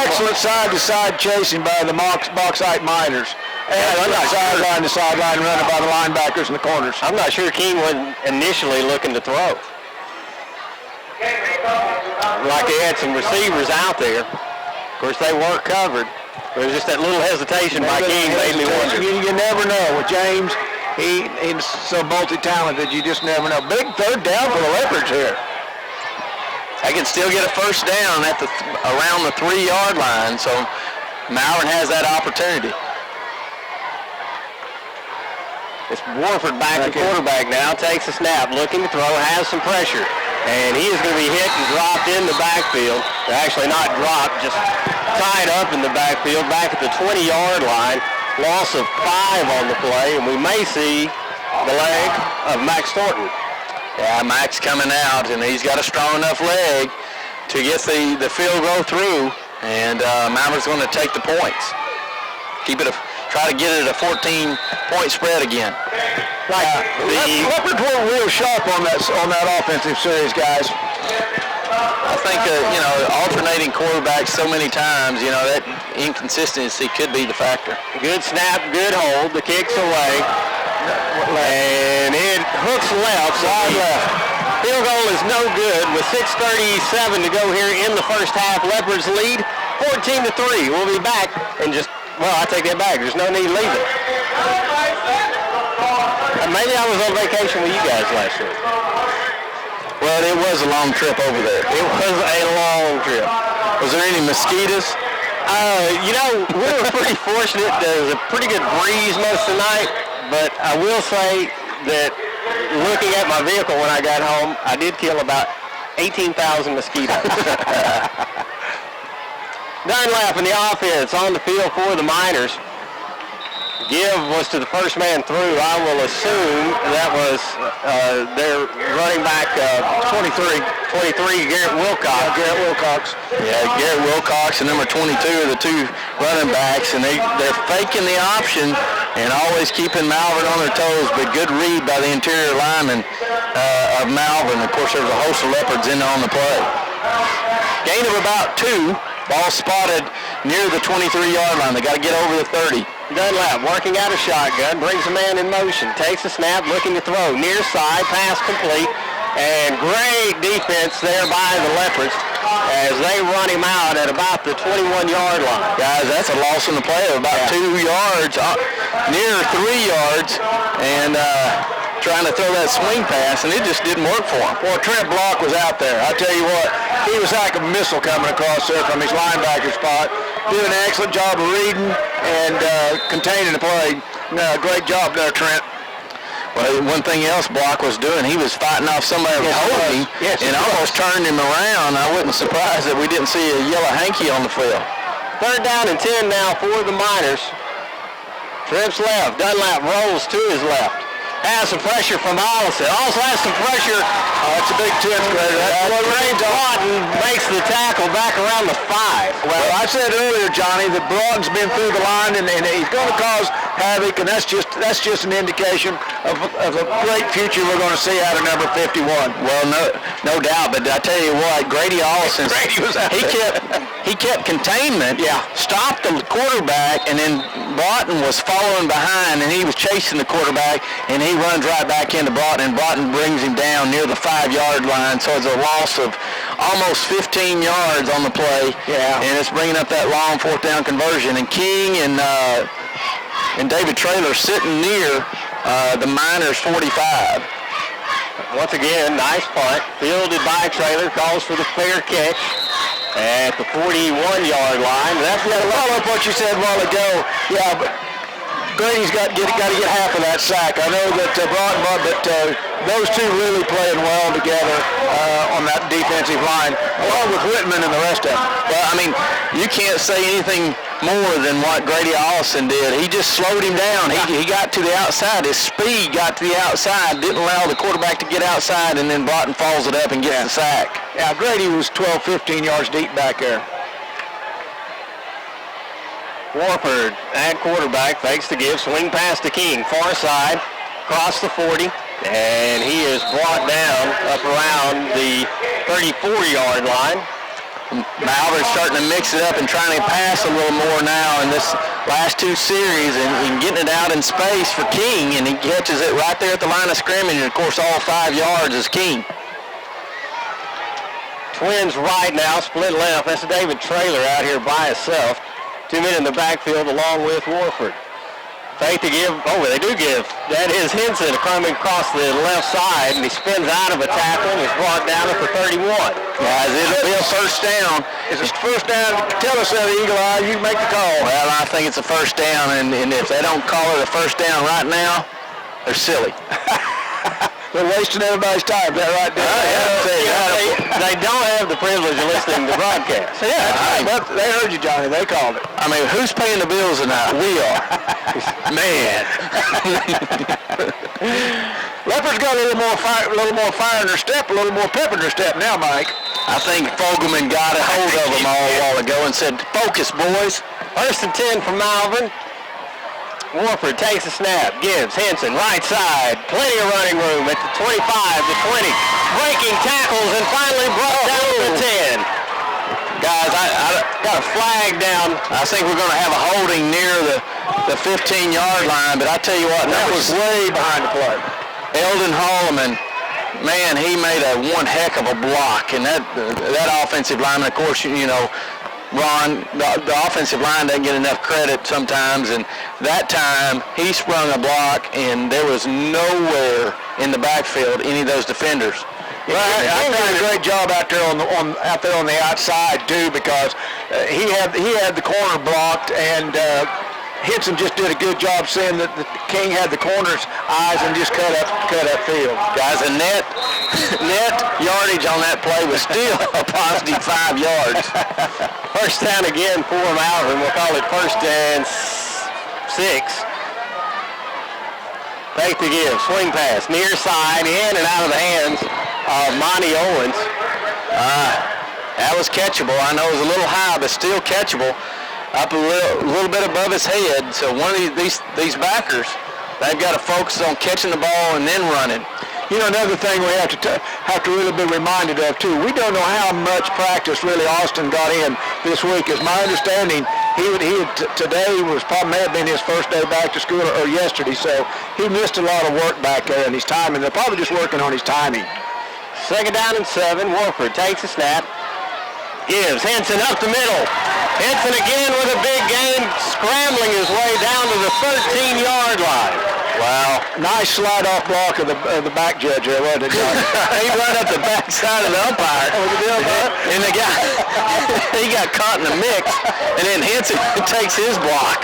[SPEAKER 3] Excellent side-to-side chasing by the Bauxite Miners. Sideline to sideline running by the linebackers in the corners.
[SPEAKER 1] I'm not sure King wasn't initially looking to throw. Like they had some receivers out there. Of course, they weren't covered. There was just that little hesitation by King made me wonder.
[SPEAKER 3] You never know. With James, he's so multi-talented, you just never know. Big third down for the Leopards here.
[SPEAKER 2] They can still get a first down at around the 3-yard line, so Malvern has that opportunity.
[SPEAKER 1] It's Warford back to quarterback now, takes a snap, looking to throw, has some pressure. And he is going to be hit and dropped in the backfield. Actually not dropped, just tied up in the backfield, back at the 20-yard line. Loss of 5 on the play, and we may see the leg of Max Thornton.
[SPEAKER 2] Yeah, Max coming out, and he's got a strong enough leg to get the field goal through, and Malvern's going to take the points. Try to get it a 14-point spread again.
[SPEAKER 3] The Leopards were real sharp on that offensive series, guys.
[SPEAKER 2] I think alternating quarterbacks so many times, that inconsistency could be the factor.
[SPEAKER 1] Good snap, good hold. The kick's away, and it hooks left, side left. Field goal is no good with 6:37 to go here in the first half. Leopards lead 14-3. We'll be back in just. Well, I take that back. There's no need leaving. Maybe I was on vacation with you guys last year.
[SPEAKER 2] Well, it was a long trip over there.
[SPEAKER 1] It was a long trip.
[SPEAKER 2] Was there any mosquitoes?
[SPEAKER 1] We were pretty fortunate. There was a pretty good breeze most of the night, but I will say that looking at my vehicle when I got home, I did kill about 18,000 mosquitoes. Dunlap in the offense on the field for the Miners. Give was to the first man through. I will assume that was their running back 23, Garrett Wilcox.
[SPEAKER 2] Yeah, Garrett Wilcox and number 22 are the two running backs, and they're faking the option and always keeping Malvern on their toes, but good read by the interior lineman of Malvern. Of course, there's a host of Leopards in on the play. Gain of about 2. Ball spotted near the 23-yard line. They got to get over the 30.
[SPEAKER 1] Dunlap working out a shotgun, brings a man in motion, takes a snap, looking to throw. Near side, pass complete, and great defense there by the Leopards as they run him out at about the 21-yard line.
[SPEAKER 2] Guys, that's a loss in the play of about 2 yards, near 3 yards, and trying to throw that swing pass, and it just didn't work for him.
[SPEAKER 3] Well, Trent Block was out there. I tell you what, he was like a missile coming across there from his linebacker spot. Doing an excellent job of reading and containing the play. No, great job there, Trent.
[SPEAKER 2] Well, one thing else Block was doing, he was fighting off somebody that was holding him and almost turned him around. I wasn't surprised that we didn't see a yellow hanky on the field.
[SPEAKER 1] 3rd down and 10 now for the Miners. Trips left. Dunlap rolls to his left. Has some pressure from Allison. Also has some pressure.
[SPEAKER 3] That's a big 10th grader.
[SPEAKER 1] Ray Broughton makes the tackle back around the 5.
[SPEAKER 3] Well, I said earlier, Johnny, that Broughton's been through the line and he's going to cause havoc, and that's just an indication of a great future we're going to see out of number 51.
[SPEAKER 2] Well, no doubt, but I tell you what, Grady Allison, he kept containment, stopped the quarterback, and then Broughton was following behind, and he was chasing the quarterback, and he runs right back into Broughton, and Broughton brings him down near the 5-yard line, so it's a loss of almost 15 yards on the play, and it's bringing up that long 4th down conversion, and King and David Traylor sitting near the Miners 45.
[SPEAKER 1] Once again, nice punt, fielded by Traylor, calls for the fair catch at the 41-yard line.
[SPEAKER 3] That's to follow up what you said a while ago. Yeah, but Grady's got to get half of that sack. I know that Broughton, but those two really playing well together on that defensive line, along with Whitman and the rest of them.
[SPEAKER 2] Well, I mean, you can't say anything more than what Grady Allison did. He just slowed him down. He got to the outside. His speed got to the outside, didn't allow the quarterback to get outside, and then Broughton follows it up and gets the sack.
[SPEAKER 3] Yeah, Grady was 12, 15 yards deep back there.
[SPEAKER 1] Warford at quarterback, fakes the give, swing pass to King, far side, across the 40, and he is brought down up around the 34-yard line.
[SPEAKER 2] Malvern's starting to mix it up and trying to pass a little more now in this last 2 series and getting it out in space for King, and he catches it right there at the line of scrimmage, and of course all 5 yards is King.
[SPEAKER 1] Twins right now, split left. That's David Traylor out here by himself. 2 men in the backfield along with Warford. Fake to give. Oh, they do give. That is Henson coming across the left side, and he spins out of a tackle and is brought down at the 31.
[SPEAKER 2] Guys, it'll be a 1st down.
[SPEAKER 3] If it's 1st down, tell us that, Eagle Eye. You make the call.
[SPEAKER 2] Well, I think it's a 1st down, and if they don't call it a 1st down right now, they're silly.
[SPEAKER 3] They're wasting everybody's time. That right there.
[SPEAKER 1] They don't have the privilege of listening to broadcasts.
[SPEAKER 3] But they heard you, Johnny. They called it.
[SPEAKER 2] I mean, who's paying the bills tonight? We are. Man.
[SPEAKER 3] Leopard's got a little more fire in their step, a little more pep in their step now, Mike.
[SPEAKER 2] I think Fogelman got a hold of them all a while ago and said, "Focus, boys."
[SPEAKER 1] 1st and 10 for Malvern. Warford takes a snap, gives Henson right side, plenty of running room at the 25, the 20, breaking tackles, and finally brought down to the 10. Guys, I got a flag down.
[SPEAKER 2] I think we're going to have a holding near the 15-yard line, but I tell you what, that was
[SPEAKER 3] way behind the play.
[SPEAKER 2] Eldon Holloman, man, he made one heck of a block, and that offensive lineman, of course, you know, Ron, the offensive line doesn't get enough credit sometimes, and that time he sprung a block, and there was nowhere in the backfield any of those defenders.
[SPEAKER 3] Well, I did a great job out there on the outside too, because he had the corner blocked, and Henson just did a good job seeing that the King had the corner's eyes and just cut up field.
[SPEAKER 2] Guys, the net yardage on that play was still a positive 5 yards.
[SPEAKER 1] 1st down again for Malvern. We'll call it 1st and 6. Fake to give, swing pass, near side, in and out of the hands of Monty Owens.
[SPEAKER 2] That was catchable. I know it was a little high, but still catchable. Up a little bit above his head. So one of these backers, they've got to focus on catching the ball and then running.
[SPEAKER 3] You know, another thing we have to really be reminded of too. We don't know how much practice really Austin got in this week. It's my understanding today may have been his first day back to school or yesterday, so he missed a lot of work back there in his timing. They're probably just working on his timing.
[SPEAKER 1] 2nd down and 7. Warford takes a snap. Gives Henson up the middle. Henson again with a big gain, scrambling his way down to the 13-yard line.
[SPEAKER 3] Wow. Nice slide-off block of the back judge there, wasn't it, John?
[SPEAKER 2] He run up the backside of the umpire. And the guy, he got caught in the mix. And then Henson takes his block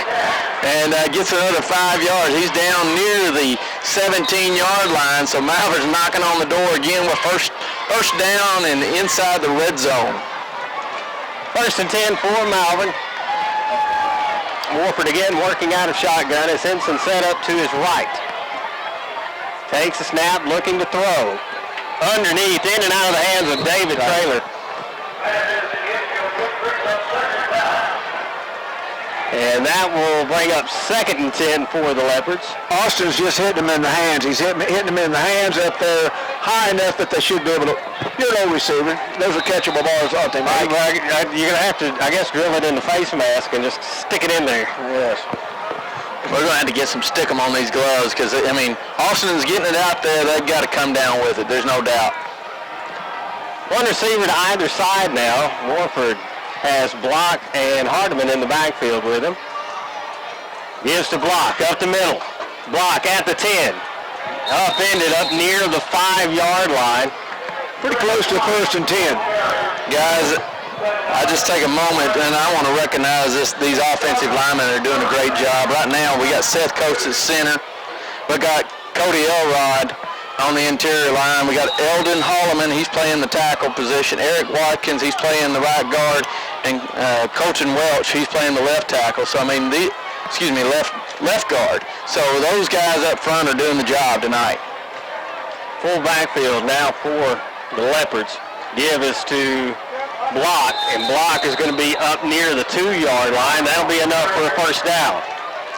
[SPEAKER 2] and gets another 5 yards. He's down near the 17-yard line, so Malvern's knocking on the door again with first down and inside the red zone.
[SPEAKER 1] 1st and 10 for Malvern. Warford again working out of shotgun as Henson set up to his right. Takes a snap, looking to throw. Underneath, in and out of the hands of David Traylor. And that will bring up 2nd and 10 for the Leopards.
[SPEAKER 3] Austin's just hitting them in the hands. He's hitting them in the hands up there high enough that they should be able to. You're an old receiver. Those are catchable balls, aren't they, Mike?
[SPEAKER 1] You're going to have to, I guess, drill it in the face mask and just stick it in there.
[SPEAKER 3] Yes.
[SPEAKER 2] We're going to have to get some stickum on these gloves because, I mean, Austin's getting it out there. They've got to come down with it. There's no doubt.
[SPEAKER 1] One receiver to either side now. Warford has Block and Hardeman in the backfield with him. Gives to Block up the middle. Block at the 10. Upended up near the 5-yard line.
[SPEAKER 3] Pretty close to 1st and 10.
[SPEAKER 2] Guys, I just take a moment and I want to recognize these offensive linemen are doing a great job. Right now we got Seth Coates at center. We got Cody Elrod on the interior line. We got Eldon Holloman, he's playing the tackle position. Eric Watkins, he's playing the right guard. And Colton Welch, he's playing the left tackle. So, I mean, left guard. So those guys up front are doing the job tonight.
[SPEAKER 1] Full backfield now for the Leopards. Give is to Block, and Block is going to be up near the 2-yard line. That'll be enough for a 1st down.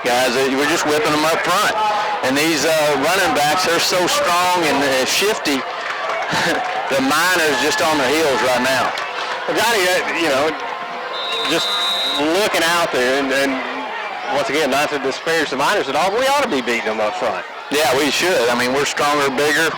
[SPEAKER 2] Guys, we're just whipping them up front. And these running backs, they're so strong and shifty. The Miners just on their heels right now.
[SPEAKER 1] Well, Johnny, just looking out there, and once again, not to disparage the Miners at all, but we ought to be beating them up front.
[SPEAKER 2] Yeah, we should. I mean, we're stronger, bigger.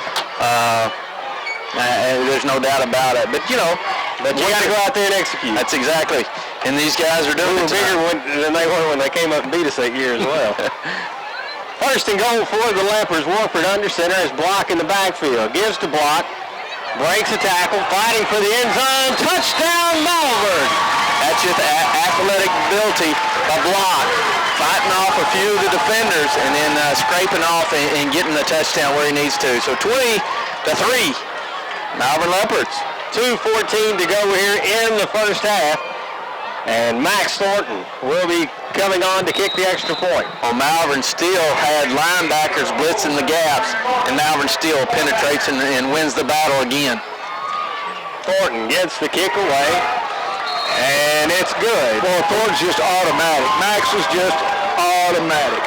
[SPEAKER 2] There's no doubt about it. But, you got to go out there and execute. That's exactly. And these guys are doing it
[SPEAKER 1] bigger than they were when they came up and beat us that year as well. 1st and goal for the Leopards. Warford under center has Block in the backfield. Gives to Block. Breaks a tackle. Fighting for the end zone. Touchdown, Malvern.
[SPEAKER 2] That's just athletic ability of Block. Fighting off a few of the defenders and then scraping off and getting the touchdown where he needs to. So 20-3, Malvern Leopards.
[SPEAKER 1] 2:14 to go here in the 1st half. And Max Thornton will be coming on to kick the extra point.
[SPEAKER 2] Well, Malvern still had linebackers blitzing the gaps, and Malvern still penetrates and wins the battle again.
[SPEAKER 1] Thornton gets the kick away, and it's good.
[SPEAKER 3] Well, Thornton's just automatic. Max is just automatic.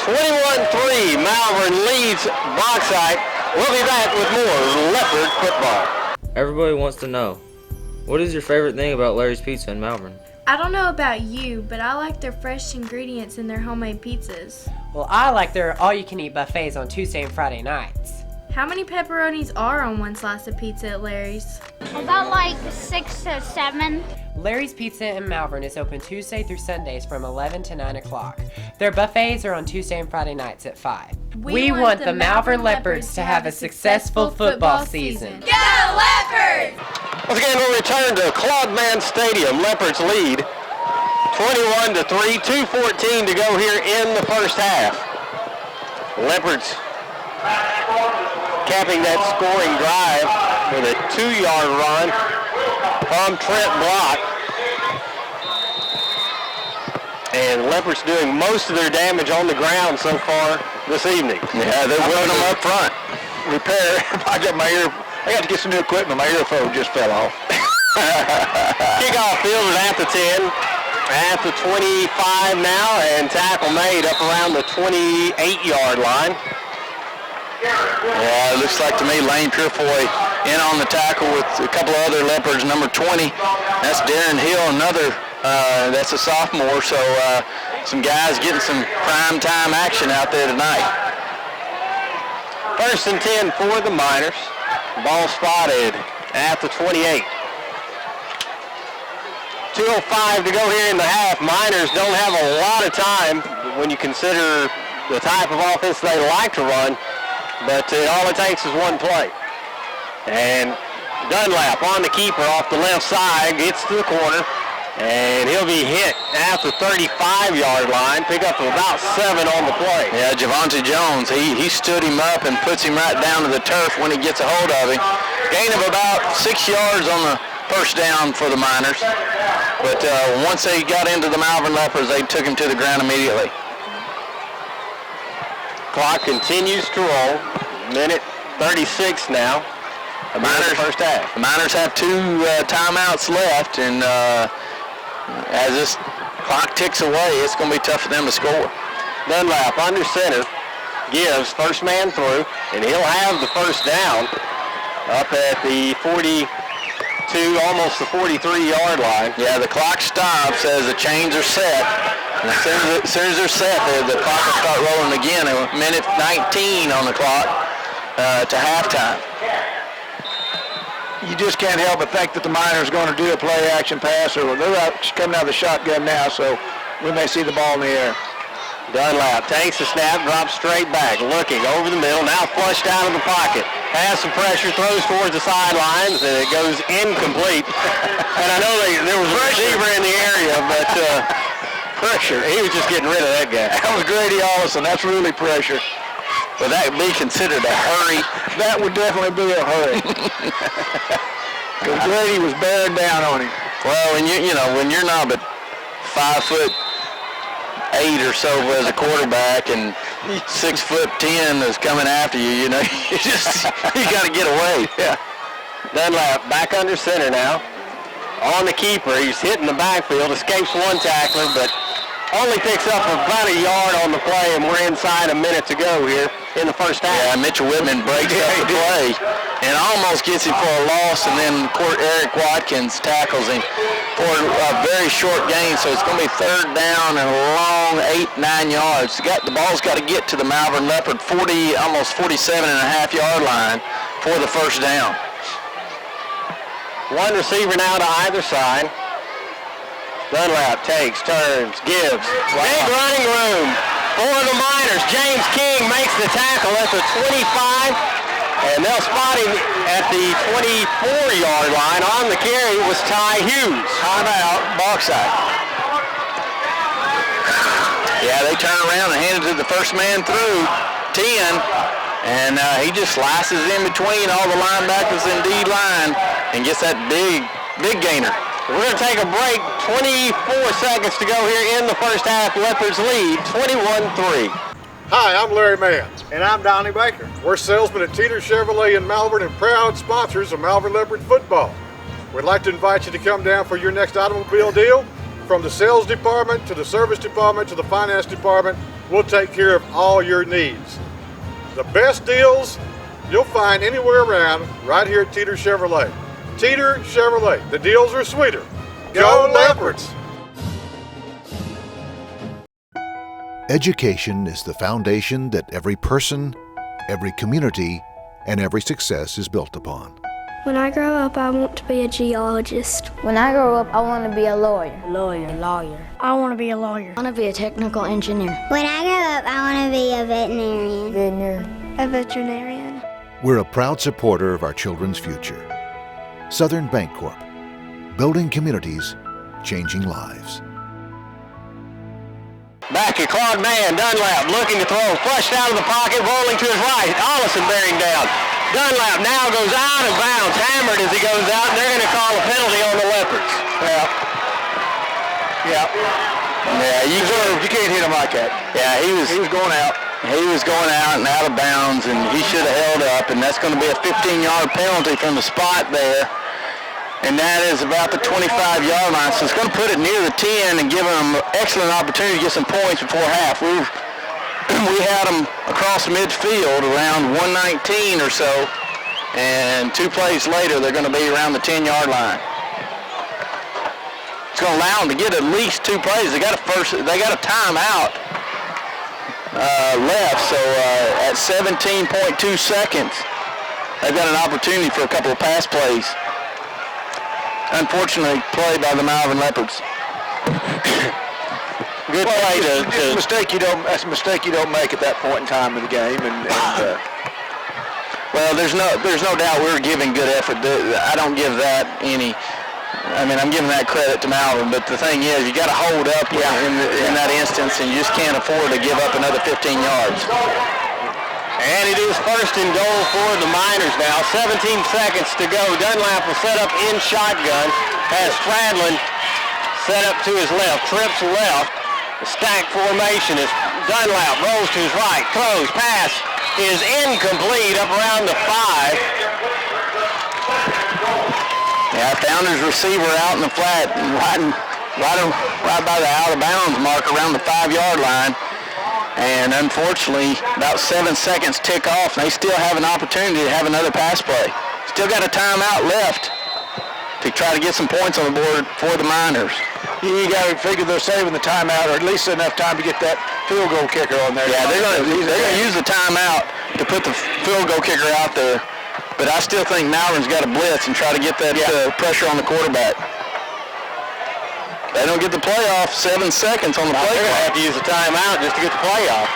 [SPEAKER 1] 21-3, Malvern leads Bauxite. We'll be back with more Leopard football.
[SPEAKER 15] Everybody wants to know, what is your favorite thing about Larry's Pizza in Malvern?
[SPEAKER 16] I don't know about you, but I like their fresh ingredients in their homemade pizzas.
[SPEAKER 17] Well, I like their all-you-can-eat buffets on Tuesday and Friday nights.
[SPEAKER 16] How many pepperonis are on one slice of pizza at Larry's?
[SPEAKER 18] About like 6 to 7.
[SPEAKER 17] Larry's Pizza in Malvern is open Tuesday through Sundays from 11 to 9 o'clock. Their buffets are on Tuesday and Friday nights at 5. We want the Malvern Leopards to have a successful football season.
[SPEAKER 16] Go Leopards!
[SPEAKER 1] Once again, we'll return to Clogman Stadium. Leopards lead 21-3, 2:14 to go here in the 1st half. Leopards capping that scoring drive with a 2-yard run from Trent Block. And Leopards doing most of their damage on the ground so far this evening.
[SPEAKER 2] Yeah, they're winning them up front.
[SPEAKER 3] Repair. I got to get some new equipment. My earphone just fell off.
[SPEAKER 1] Kickoff field is at the 10, at the 25 now, and tackle made up around the 28-yard line.
[SPEAKER 2] Yeah, it looks like to me Lane Purefoy in on the tackle with a couple of other Leopards. Number 20, that's Darren Hill, another That's a sophomore, so some guys getting some prime time action out there tonight.
[SPEAKER 1] 1st and 10 for the Miners. Ball spotted at the 28. 2:05 to go here in the half. Miners don't have a lot of time when you consider the type of offense they like to run, but all it takes is one play. And Dunlap on the keeper off the left side, gets to the corner, and he'll be hit at the 35-yard line. Pick up about 7 on the play.
[SPEAKER 2] Yeah, Javante Jones, he stood him up and puts him right down to the turf when he gets a hold of him. Gain of about 6 yards on the first down for the Miners. But once they got into the Malvern Leopards, they took him to the ground immediately.
[SPEAKER 1] Clock continues to roll. Minute 36 now. The Miners first half.
[SPEAKER 2] The Miners have 2 timeouts left, and as this clock ticks away, it's going to be tough for them to score.
[SPEAKER 1] Dunlap under center, gives first man through, and he'll have the first down up at the 42, almost the 43-yard line.
[SPEAKER 2] Yeah, the clock stops as the chains are set. And as soon as they're set, the clock will start rolling again. A minute 19 on the clock to halftime.
[SPEAKER 3] You just can't help but think that the Miners are going to do a play-action pass, or they're out, coming out of the shotgun now, so we may see the ball in the air.
[SPEAKER 1] Dunlap takes the snap, drops straight back, looking over the middle, now flushed out of the pocket. Has some pressure, throws towards the sidelines, and it goes incomplete. And I know there was a receiver in the area, but pressure. He was just getting rid of that guy.
[SPEAKER 3] That was Grady Allison. That's really pressure.
[SPEAKER 2] Would that be considered a hurry?
[SPEAKER 3] That would definitely be a hurry. Because Grady was bearing down on him.
[SPEAKER 2] Well, when when you're not but 5'8" or so as a quarterback, and 6'10" is coming after you, you got to get away.
[SPEAKER 1] Yeah. Dunlap back under center now. On the keeper, he's hitting the backfield, escapes one tackler, but only picks up about a yard on the play, and we're inside a minute to go here in the first half.
[SPEAKER 2] Yeah, Mitchell Whitman breaks up the play and almost gets him for a loss, and then Eric Watkins tackles him for a very short gain, so it's going to be 3rd down and a long 8-9 yards. The ball's got to get to the Malvern Leopard 40, almost 47.5-yard line for the first down.
[SPEAKER 1] One receiver now to either side. Dunlap takes, turns, gives. Wow. Big running room for the Miners. James King makes the tackle at the 25, and they'll spot him at the 24-yard line. On the carry was Ty Hughes.
[SPEAKER 2] Timeout, Bauxite. Yeah, they turn around and hand it to the first man through, 10, and he just slices in between all the linebackers in D line and gets that big gainer.
[SPEAKER 1] We're going to take a break. 24 seconds to go here in the first half. Leopards lead 21-3.
[SPEAKER 4] Hi, I'm Larry Mann. And I'm Donnie Baker. We're salesmen at Teeter Chevrolet in Malvern and proud sponsors of Malvern Leopard Football. We'd like to invite you to come down for your next automobile deal. From the sales department to the service department to the finance department, we'll take care of all your needs. The best deals you'll find anywhere around right here at Teeter Chevrolet. Teeter Chevrolet, the deals are sweeter. Go Leopards!
[SPEAKER 19] Education is the foundation that every person, every community, and every success is built upon.
[SPEAKER 20] When I grow up, I want to be a geologist.
[SPEAKER 21] When I grow up, I want to be a lawyer.
[SPEAKER 20] Lawyer. I want to be a lawyer.
[SPEAKER 21] I want to be a technical engineer.
[SPEAKER 22] When I grow up, I want to be a veterinarian.
[SPEAKER 20] A veterinarian.
[SPEAKER 19] We're a proud supporter of our children's future. Southern Bancorp, building communities, changing lives.
[SPEAKER 1] Back at Claude Mann, Dunlap looking to throw, flushed out of the pocket, rolling to his right. Allison bearing down. Dunlap now goes out of bounds, hammered as he goes out, and they're going to call a penalty on the Leopards.
[SPEAKER 2] Yeah, you can't hit him like that. Yeah, he was going out. He was going out and out of bounds, and he should have held up, and that's going to be a 15-yard penalty from the spot there. And that is about the 25-yard line. So it's going to put it near the 10 and give them an excellent opportunity to get some points before half. We had them across midfield around 119 or so, and 2 plays later they're going to be around the 10-yard line. going to allow them to get at least 2 plays. They got a timeout left, so at 17.2 seconds, they've got an opportunity for a couple of pass plays. Unfortunately, played by the Malvern Leopards.
[SPEAKER 3] Good play. That's a mistake you don't make at that point in time of the game,
[SPEAKER 2] well, there's no doubt we were giving good effort. I don't give that any. I mean, I'm giving that credit to Malvern, but the thing is, you got to hold up in that instance, and you just can't afford to give up another 15 yards.
[SPEAKER 1] And it is first and goal for the Miners now. 17 seconds to go. Dunlap will set up in shotgun. Has Stradlin set up to his left. Trips left. The stack formation is Dunlap rolls to his right. Throws. Pass is incomplete up around the 5.
[SPEAKER 2] Yeah, Founders receiver out in the flat, right by the out of bounds mark around the 5-yard line. And unfortunately, about 7 seconds tick off, and they still have an opportunity to have another pass play. Still got a timeout left to try to get some points on the board for the Miners.
[SPEAKER 3] You got to figure they're saving the timeout, or at least enough time to get that field goal kicker on there.
[SPEAKER 2] Yeah, they're going to use the timeout to put the field goal kicker out there. But I still think Malvern's got to blitz and try to get that pressure on the quarterback. They don't get the playoff, 7 seconds on the play.
[SPEAKER 1] They're going to have to use a timeout just to get the playoff.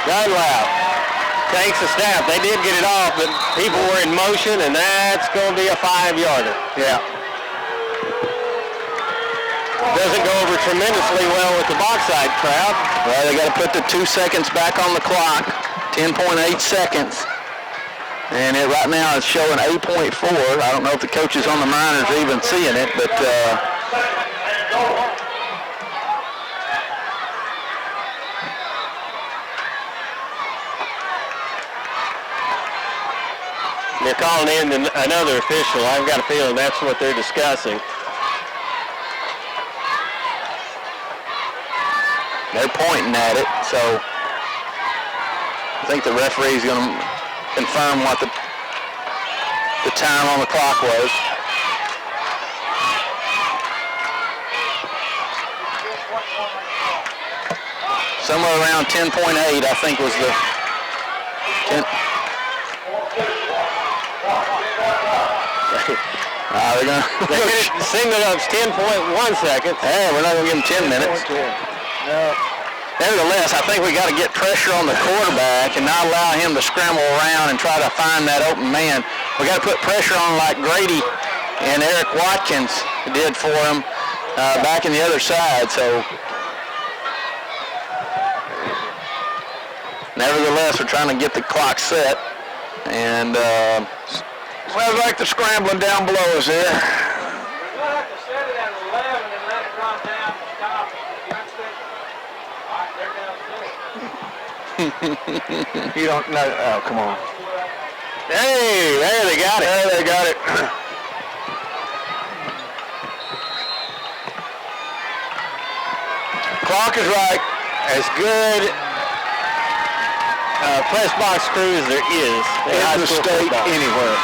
[SPEAKER 1] Dunlap takes a snap. They did get it off, but people were in motion, and that's going to be a 5-yarder.
[SPEAKER 2] Yeah.
[SPEAKER 1] Doesn't go over tremendously well with the Bauxite crowd.
[SPEAKER 2] Well, they got to put the 2 seconds back on the clock, 10.8 seconds. And it right now is showing 8.4. I don't know if the coaches on the Miners are even seeing it, but
[SPEAKER 1] they're calling in another official. I've got a feeling that's what they're discussing.
[SPEAKER 2] They're pointing at it, so I think the referee's going to confirm what the time on the clock was. Somewhere around 10.8, I think, was the 10. They're going to
[SPEAKER 1] signal up 10.1 seconds.
[SPEAKER 2] Hey, we're not going to give them 10 minutes.
[SPEAKER 3] No.
[SPEAKER 2] Nevertheless, I think we got to get pressure on the quarterback and not allow him to scramble around and try to find that open man. We got to put pressure on like Grady and Eric Watkins did for him back in the other side. So, nevertheless, we're trying to get the clock set. And
[SPEAKER 3] sounds like the scrambling down below us there. You don't know. Oh, come on.
[SPEAKER 1] Hey, there they got it.
[SPEAKER 3] There they got it.
[SPEAKER 1] Clock is right. As good press box crew as there is
[SPEAKER 3] in the state anywhere.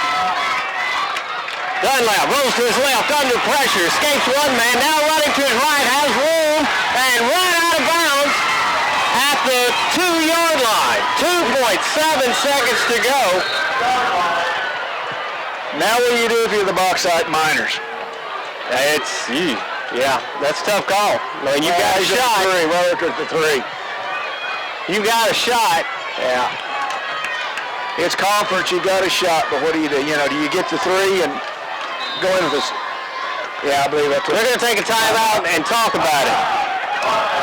[SPEAKER 1] Dunlap rolls to his left under pressure. Escapes one man. Now running to his right. Has room and run out of bounds at the 2-yard line. 2.7 seconds to go.
[SPEAKER 3] Now what do you do if you're the Bauxite Miners?
[SPEAKER 1] Yeah, that's a tough call. I mean, you got a shot.
[SPEAKER 3] The three.
[SPEAKER 1] You got a shot.
[SPEAKER 3] Yeah. It's conference, you got a shot, but what do you do? You know, do you get the 3 and go into this? Yeah, I believe that's what.
[SPEAKER 1] We're going to take a timeout and talk about it.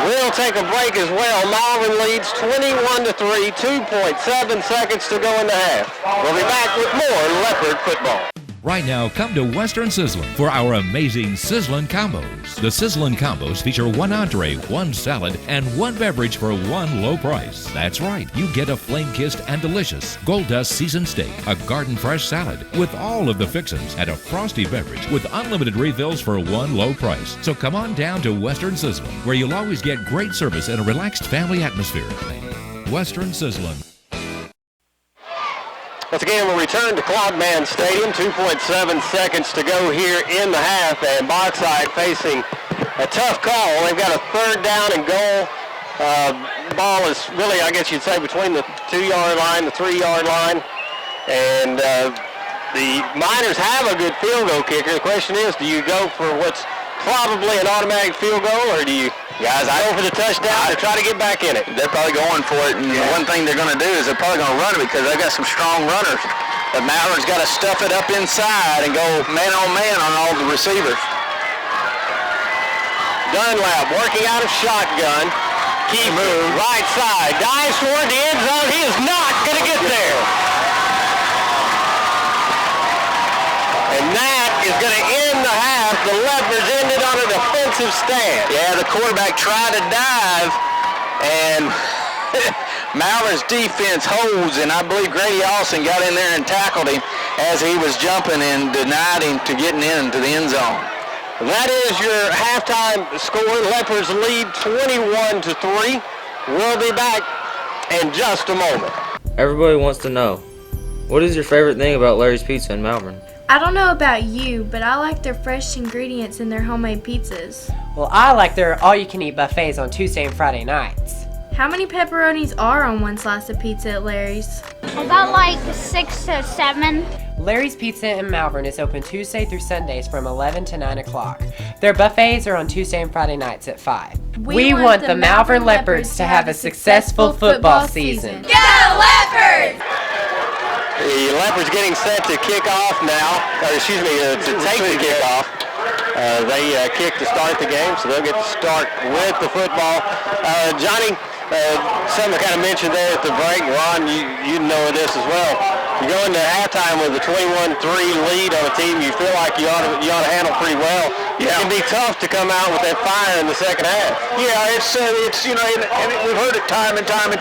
[SPEAKER 1] We'll take a break as well. Malvern leads 21-3, 2.7 seconds to go in the half. We'll be back with more Leopard football.
[SPEAKER 11] Right now, come to Western Sizzlin' for our amazing Sizzlin' combos. The Sizzlin' combos feature 1 entree, 1 salad, and 1 beverage for 1 low price. That's right, you get a flame-kissed and delicious Gold Dust seasoned steak, a garden fresh salad with all of the fixins, and a frosty beverage with unlimited refills for 1 low price. So come on down to Western Sizzlin', where you'll always get great service and a relaxed family atmosphere. Western Sizzlin'.
[SPEAKER 1] Once again, we'll return to Clogman Stadium. 2.7 seconds to go here in the half, and Bauxite facing a tough call. They've got a 3rd down and goal. Ball is really, I guess you'd say, between the 2-yard line, the 3-yard line. And the Miners have a good field goal kicker. The question is, do you go for what's probably an automatic field goal, or do you guys go for the touchdown or try to get back in it?
[SPEAKER 2] They're probably going for it, and the one thing they're going to do is they're probably going to run it because they've got some strong runners. But Malvern's got to stuff it up inside and go man-on-man on all the receivers.
[SPEAKER 1] Dunlap working out of shotgun. Keeps it right side. Dives toward the end zone. He is not going to get there. And that is going to end the half. The Leopards ended on a defensive stand.
[SPEAKER 2] Yeah, the quarterback tried to dive, and Malvern's defense holds, and I believe Grady Austin got in there and tackled him as he was jumping and denied him to getting into the end zone.
[SPEAKER 1] That is your halftime score. Leopards lead 21-3. We'll be back in just a moment.
[SPEAKER 15] Everybody wants to know, what is your favorite thing about Larry's Pizza in Malvern?
[SPEAKER 16] I don't know about you, but I like their fresh ingredients in their homemade pizzas.
[SPEAKER 17] Well, I like their all-you-can-eat buffets on Tuesday and Friday nights.
[SPEAKER 16] How many pepperonis are on one slice of pizza at Larry's?
[SPEAKER 18] About like 6 to 7.
[SPEAKER 17] Larry's Pizza in Malvern is open Tuesday through Sundays from 11 to 9 o'clock. Their buffets are on Tuesday and Friday nights at 5.
[SPEAKER 16] We want the Malvern Leopards to have a successful football season.
[SPEAKER 7] Go Leopards!
[SPEAKER 1] The Leopards getting set to kick off now, or excuse me, to take the kickoff. They kick to start the game, so they'll get to start with the football. Johnny, something I kind of mentioned there at the break. Ron, you know this as well. You go into halftime with a 21-3 lead on a team you feel like you ought to handle pretty well. Yeah. It can be tough to come out with that fire in the second half.
[SPEAKER 3] Yeah, it's you know, and we've heard it time and time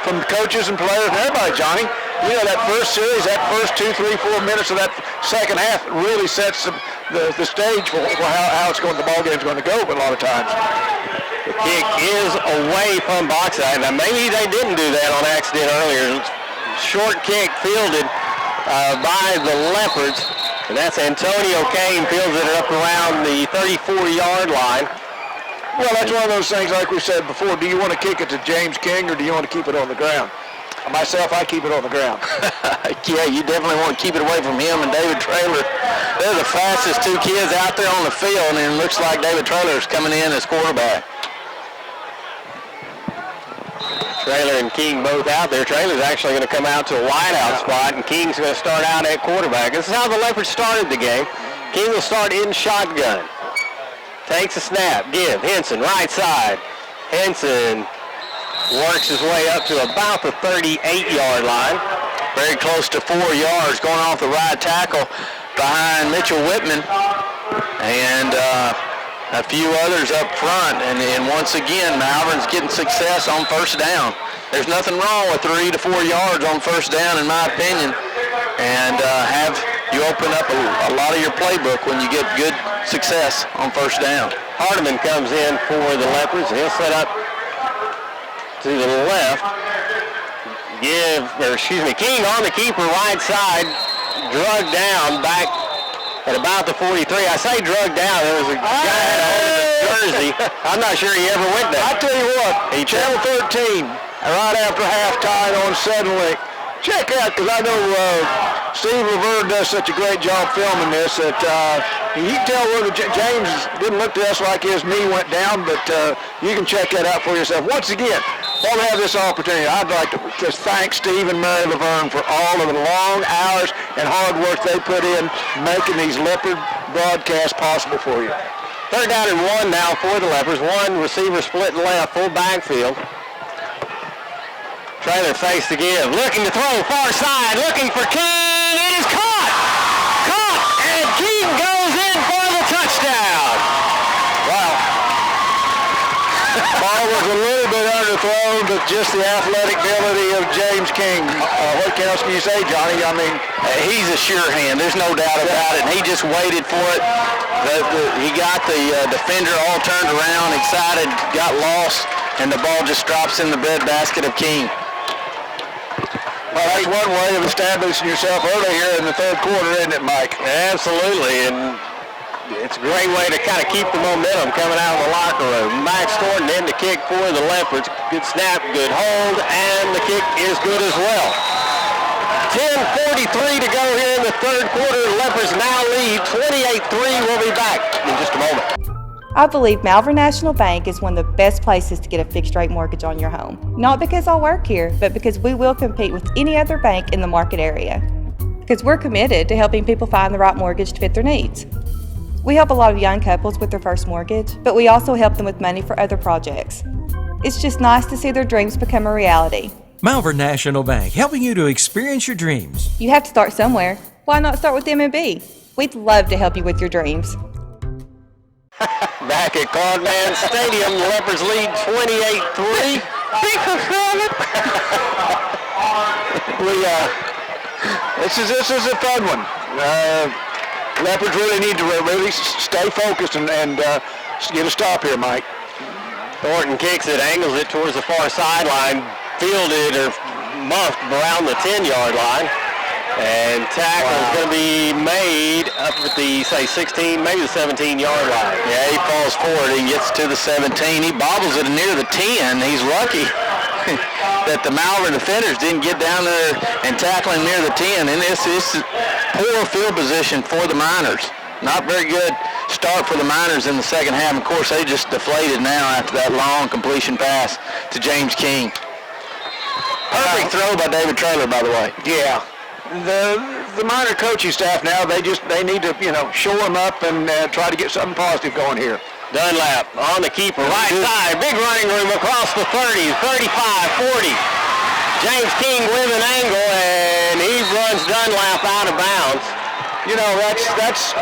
[SPEAKER 3] from coaches and players and everybody, Johnny. You know, that first series, that first 2, 3, 4 minutes of that second half really sets the stage for how the ball game's going to go. But a lot of times,
[SPEAKER 1] the kick is away from Bauxite. Now maybe they didn't do that on accident earlier. Short kick fielded by the Leopards, and that's Antonio Kane fields it up around the 34-yard line.
[SPEAKER 3] Well, that's one of those things, like we said before. Do you want to kick it to James King, or do you want to keep it on the ground? Myself, I keep it on the ground.
[SPEAKER 2] Yeah, you definitely want to keep it away from him and David Traylor. They're the fastest two kids out there on the field, and it looks like David Traylor is coming in as quarterback.
[SPEAKER 1] Traylor and King both out there. Traylor's actually going to come out to a wideout spot, and King's going to start out at quarterback. This is how the Leopards started the game. King will start in shotgun. Takes a snap. Give. Henson, right side. Henson works his way up to about the 38-yard line.
[SPEAKER 2] Very close to 4 yards, going off the right tackle behind Mitchell Whitman. And a few others up front, and once again, Malvern's getting success on first down. There's nothing wrong with 3 to 4 yards on first down, in my opinion, and you open up a lot of your playbook when you get good success on first down.
[SPEAKER 1] Hardiman comes in for the Leopards, and he'll set up to the left. King on the keeper, right side, drugged down back at about the 43. I say drugged down. There was a guy holding the jersey. I'm not sure he ever went there.
[SPEAKER 3] I tell you what, Channel 13, right after halftime on Suddenly, check out, because I know Steve Laverne does such a great job filming this, that you can tell where James didn't look to us like his knee went down, but you can check that out for yourself. Once again, while we have this opportunity, I'd like to just thank Steve and Mary Laverne for all of the long hours and hard work they put in making these Leopard broadcasts possible for you.
[SPEAKER 1] 3rd down and 1 now for the Leopards. One receiver split left, full backfield. Traylor face to give, looking to throw far side, looking for King. It is caught! And King goes in for the touchdown.
[SPEAKER 3] Wow. Ball was a little bit underthrown, but just the athletic ability of James King. What else can you say, Johnny? I mean,
[SPEAKER 2] he's a sure hand. There's no doubt about it. And he just waited for it. He got the defender all turned around, excited, got lost, and the ball just drops in the breadbasket of King.
[SPEAKER 3] Well, that's one way of establishing yourself early here in the third quarter, isn't it, Mike?
[SPEAKER 1] Absolutely, and It's a great way to kind of keep the momentum coming out of the locker room. Max Thornton in to kick for the Leopards. Good snap, good hold, and the kick is good as well. 10:43 to go here in the third quarter. The Leopards now lead 28-3. We'll be back in just a moment.
[SPEAKER 5] I believe Malvern National Bank is one of the best places to get a fixed-rate mortgage on your home. Not because I work here, but because we will compete with any other bank in the market area. Because we're committed to helping people find the right mortgage to fit their needs. We help a lot of young couples with their first mortgage, but we also help them with money for other projects. It's just nice to see their dreams become a reality.
[SPEAKER 6] Malvern National Bank, helping you to experience your dreams.
[SPEAKER 5] You have to start somewhere. Why not start with M&B? We'd love to help you with your dreams.
[SPEAKER 1] Back at Cardman Stadium, the Leopards lead 28-3.
[SPEAKER 3] This is a fun one. Leopards really need to really stay focused and get a stop here, Mike.
[SPEAKER 1] Thornton kicks it, angles it towards the far sideline, fielded or muffed around the 10-yard line. And tackle is going to be made up at the, say, 16, maybe the 17-yard line.
[SPEAKER 2] Yeah, he falls forward. He gets to the 17. He bobbles it near the 10. He's lucky that the Malvern defenders didn't get down there and tackle him near the 10. And this is poor field position for the Miners. Not very good start for the Miners in the second half. Of course, they just deflated now after that long completion pass to James King. Perfect throw by David Traylor, by the way.
[SPEAKER 3] Yeah. The Miner coaching staff now, they need to, shore them up and try to get something positive going here.
[SPEAKER 1] Dunlap on the keeper, right side, big running room across the 30, 35, 40. James King with an angle, and he runs Dunlap out of bounds.
[SPEAKER 3] That's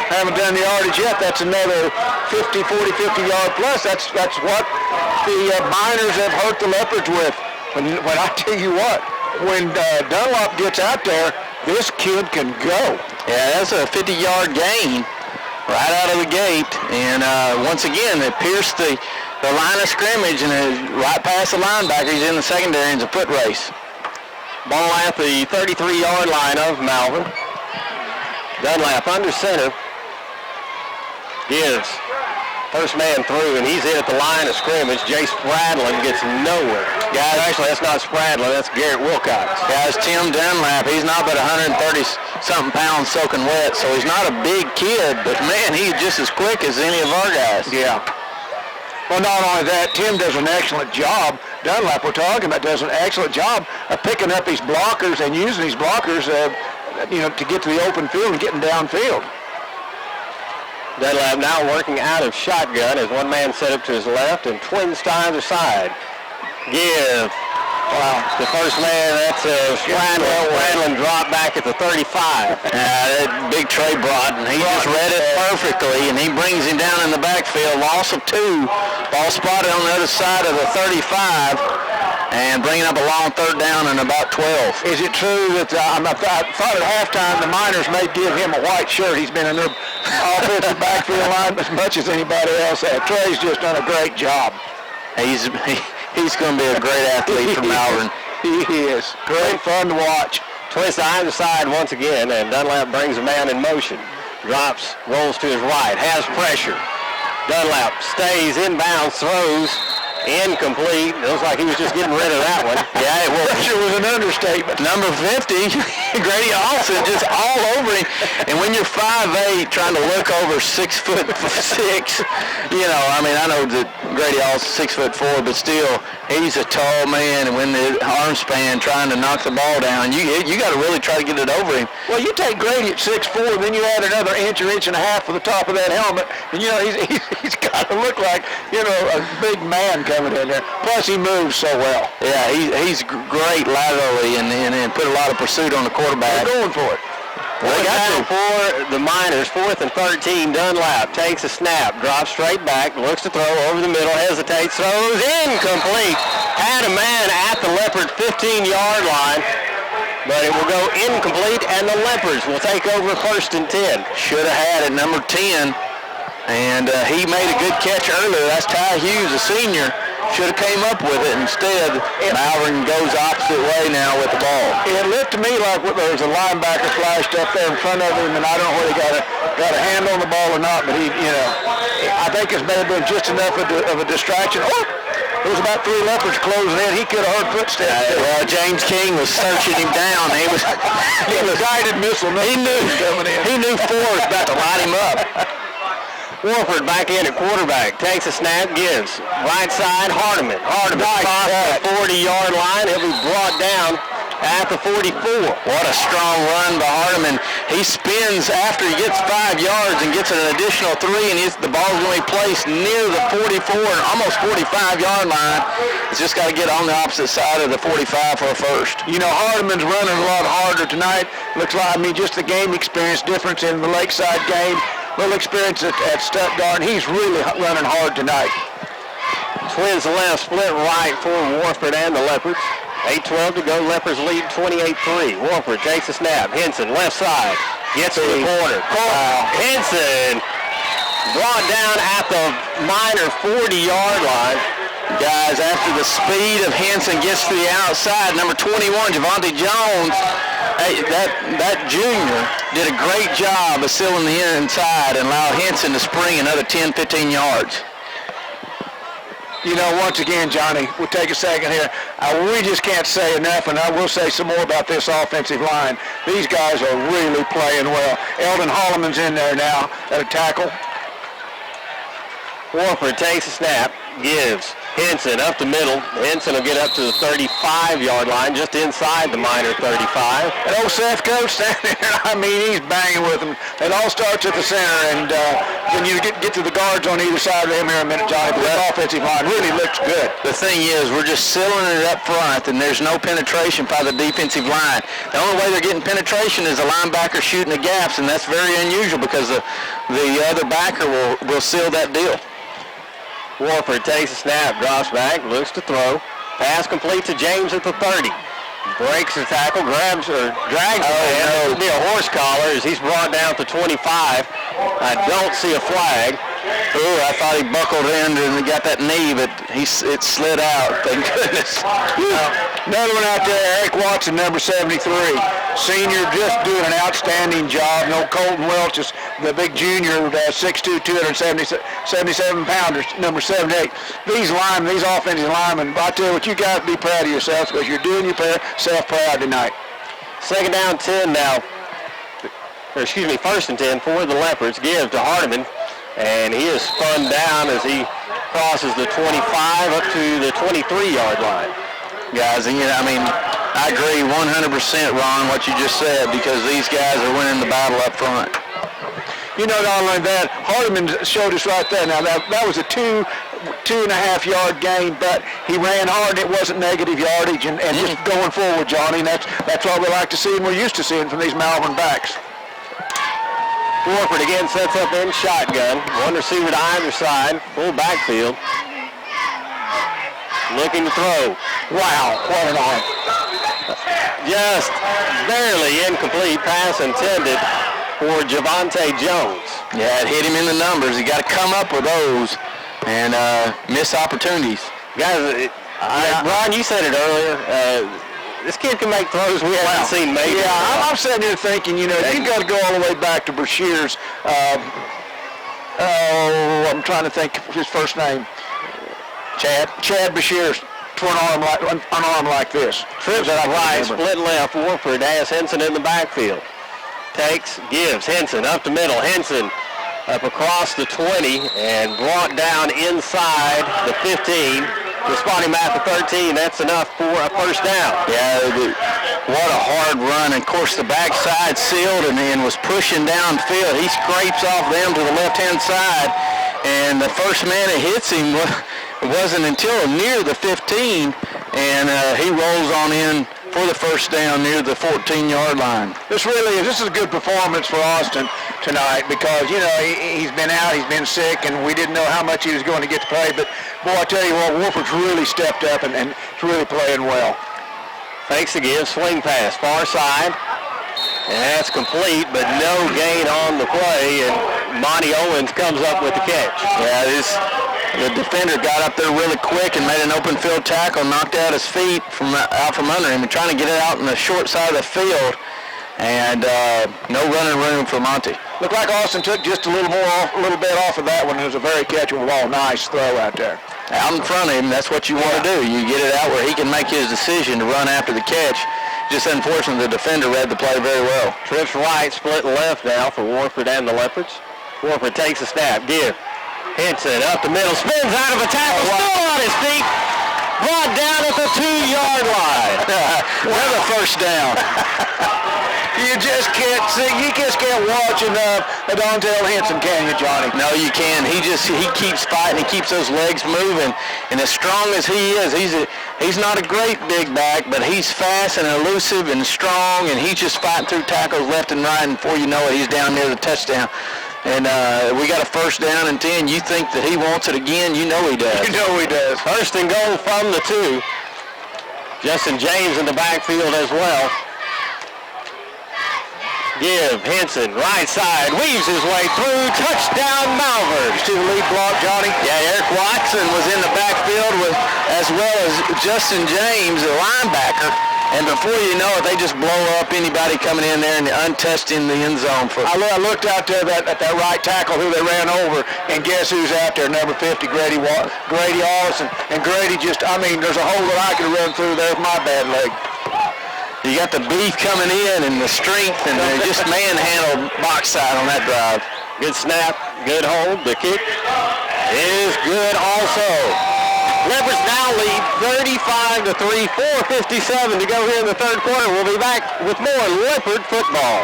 [SPEAKER 3] haven't done the yardage yet. That's another 50 yard plus. That's what the Miners have hurt the Leopards with. When I tell you what, when Dunlap gets out there, this kid can go.
[SPEAKER 2] Yeah, that's a 50-yard gain right out of the gate. And once again, it pierced the line of scrimmage and right past the linebacker. He's in the secondary. It's a foot race.
[SPEAKER 1] Ball at the 33-yard line of Malvern. Dunlap under center. Gives. First man through, and he's in at the line of scrimmage. Jay Spradlin gets nowhere. Guys, actually, that's not Spradlin. That's Garrett Wilcox.
[SPEAKER 2] Guys, Tim Dunlap, he's not but 130-something pounds soaking wet, so he's not a big kid, but, man, he's just as quick as any of our guys.
[SPEAKER 3] Yeah. Well, not only that, Tim does an excellent job. Dunlap, we're talking about, does an excellent job of picking up his blockers and using his blockers, to get to the open field and getting downfield.
[SPEAKER 1] Dunlap now working out of shotgun as one man set up to his left and twins to either side. Give. Wow. The first man, that's Spradlin dropped back at the 35.
[SPEAKER 2] That big Trey Broughton, he just read it perfectly, and he brings him down in the backfield. Loss of 2. Ball spotted on the other side of the 35. And bringing up a long third down and about 12.
[SPEAKER 3] Is it true that I thought at halftime the Miners may give him a white shirt? He's been in their offensive backfield line as much as anybody else has. Trey's just done a great job.
[SPEAKER 2] He's going to be a great athlete for Malvern.
[SPEAKER 3] He is. Great fun to watch.
[SPEAKER 1] Twist to either side once again, and Dunlap brings a man in motion. Drops, rolls to his right, has pressure. Dunlap stays inbounds, throws. Incomplete. Looks like he was just getting rid of that one.
[SPEAKER 2] Yeah,
[SPEAKER 3] Pressure was an understatement.
[SPEAKER 2] Number 50, Grady Olson, just all over him. And when you're 5'8", trying to look over 6'6", I know that Grady Olson's 6'4", but still, he's a tall man. And when the arm span trying to knock the ball down, you got to really try to get it over him.
[SPEAKER 3] Well, you take Grady at 6'4", then you add another inch or inch and a half for the top of that helmet, and he's got to look like a big man coming in there. Plus, he moves so well.
[SPEAKER 2] Yeah, he's great laterally and put a lot of pursuit on the quarterback.
[SPEAKER 3] They're going for it.
[SPEAKER 1] They got for the Miners, 4th and 13. Dunlap takes a snap, drops straight back, looks to throw over the middle, hesitates, throws incomplete. Had a man at the Leopard 15-yard line, but it will go incomplete, and the Leopards will take over 1st and 10.
[SPEAKER 2] Should have had it, number 10. And he made a good catch earlier. That's Ty Hughes, a senior. should have came up with it. Instead, Malvern goes opposite way now with the ball.
[SPEAKER 3] It looked to me like there was a linebacker flashed up there in front of him, and I don't know whether he got a hand on the ball or not, but I think it may have been just enough of a distraction. Oh! There was about 3 Leopards closing in. He could have heard footsteps.
[SPEAKER 2] Well, James King was searching him down. He was
[SPEAKER 3] guided missile.
[SPEAKER 2] He knew 4 was about to light him up.
[SPEAKER 1] Wolford back in at quarterback. Takes a snap, gives. Right side, Hardiman. Hardiman across the 40-yard line. He'll be brought down at the 44.
[SPEAKER 2] What a strong run by Hardiman. He spins after he gets 5 yards and gets an additional 3, and the ball's going to be placed near the 44 and almost 45-yard line. It's just got to get on the opposite side of the 45 for a first.
[SPEAKER 3] Hardiman's running a lot harder tonight. Looks like, just the game experience difference in the Lakeside game. Little experience at Stuttgart. He's really running hard tonight.
[SPEAKER 1] Twins left, split right for Warford and the Leopards. 8:12 to go. Leopards lead 28-3. Warford takes a snap. Henson left side. Gets to the corner. Henson brought down at the Miner 40-yard line.
[SPEAKER 2] Guys, after the speed of Henson gets to the outside, number 21, Javante Jones, that junior did a great job of sealing the inside and allowed Henson to spring another 10, 15 yards.
[SPEAKER 3] Once again, Johnny, we'll take a second here. We just can't say enough, and I will say some more about this offensive line. These guys are really playing well. Eldon Holloman's in there now at a tackle.
[SPEAKER 1] Warford takes a snap, gives. Henson up the middle. Henson will get up to the 35-yard line, just inside the Miner 35.
[SPEAKER 3] And old Seth Coach standing there, he's banging with them. It all starts at the center, and then you get to the guards on either side of him here in a minute, Johnny. But this offensive line really looks good.
[SPEAKER 2] The thing is, we're just sealing it up front, and there's no penetration by the defensive line. The only way they're getting penetration is the linebacker shooting the gaps, and that's very unusual because the other backer will seal that deal.
[SPEAKER 1] Warford takes a snap, drops back, looks to throw. Pass complete to James at the 30. Breaks the tackle, grabs or drags the man. It would be a horse collar as he's brought down to 25. I don't see a flag.
[SPEAKER 2] Ooh, I thought he buckled in and got that knee, but it slid out. Thank goodness.
[SPEAKER 3] Another one out there, Eric Watson, number 73. Senior, just doing an outstanding job. No, Colton Welch is the big junior, 6'2", 277-pounder, number 78. These offensive linemen, I tell you what, you got to be proud of yourselves because you're doing yourself proud tonight.
[SPEAKER 1] Second down 10 now. First and 10 for the Leopards. Give to Hardiman. And he is spun down as he crosses the 25 up to the 23-yard line.
[SPEAKER 2] Guys, I agree 100%, Ron, what you just said, because these guys are winning the battle up front.
[SPEAKER 3] Not only that, Hardiman showed us right there. Now, that was a 2.5-yard gain, but he ran hard. It wasn't negative yardage, and just going forward, Johnny, and that's what we like to see and we're used to seeing from these Malvern backs.
[SPEAKER 1] Warford again sets up in shotgun. One receiver to either side. Full backfield. Looking to throw. Wow, what an arm. Just barely incomplete pass intended for Javante Jones.
[SPEAKER 2] Yeah, it hit him in the numbers. You got to come up with those and miss opportunities.
[SPEAKER 1] Guys, Ron, you said it earlier. This kid can make throws we haven't seen made.
[SPEAKER 3] Yeah, I'm sitting here thinking, you've got to go all the way back to Brashear's. I'm trying to think of his first name. Chad Brashear's for an arm like this.
[SPEAKER 1] Trips right, split left. Warford has Henson in the backfield. Takes, gives. Henson up the middle. Henson up across the 20 and brought down inside the 15. The spot him at the 13. That's enough for a first down.
[SPEAKER 2] Yeah, what a hard run. And of course, the backside sealed and was pushing downfield. He scrapes off them to the left-hand side. And the first man that hits him wasn't until near the 15. And he rolls on in for the first down near the 14-yard line.
[SPEAKER 3] This is a good performance for Austin tonight because, he's been out, he's been sick, and we didn't know how much he was going to get to play. But, boy, I tell you what, Wolford's really stepped up and is really playing well.
[SPEAKER 1] Fakes the give, swing pass, far side. And that's complete, but no gain on the play, and Monty Owens comes up with the catch.
[SPEAKER 2] Yeah, The defender got up there really quick and made an open field tackle, knocked out his feet out from under him, and trying to get it out in the short side of the field. And no running room for Monty.
[SPEAKER 3] Looked like Austin took just a little bit off of that one. It was a very catchable ball. Nice throw out there.
[SPEAKER 2] Out in front of him, that's what you want to do. You get it out where he can make his decision to run after the catch. Just unfortunately, the defender read the play very well.
[SPEAKER 1] Trips right, split left now for Warford and the Leopards. Warford takes a snap, give. Henson up the middle, spins out of a tackle, still on his feet. Brought down at the 2-yard line.
[SPEAKER 2] Another first down.
[SPEAKER 3] You just can't watch enough of Dontel Henson, can you, Johnny?
[SPEAKER 2] No, you can. He keeps fighting. He keeps those legs moving. And as strong as he is, he's not a great big back, but he's fast and elusive and strong, and he's just fighting through tackles left and right, and before you know it, he's down near the touchdown. And we got a first down and 10. You think that he wants it again? You know he does.
[SPEAKER 3] You know he does.
[SPEAKER 1] First and goal from the 2. Justin James in the backfield as well. Give, Henson, right side, weaves his way through, touchdown Malvern.
[SPEAKER 3] To the lead block, Johnny.
[SPEAKER 2] Yeah, Eric Watson was in the backfield as well as Justin James, the linebacker. And before you know it, they just blow up anybody coming in there and untouched in the end zone.
[SPEAKER 3] I looked out there at that right tackle who they ran over, and guess who's out there? Number 50, Grady Allison. And Grady there's a hole that I could run through there with my bad leg.
[SPEAKER 2] You got the beef coming in and the strength, and they just manhandled Bauxite on that drive.
[SPEAKER 1] Good snap, good hold. The kick is good also. Leopards now lead 35-3, 4:57 to go here in the third quarter. We'll be back with more Leopard football.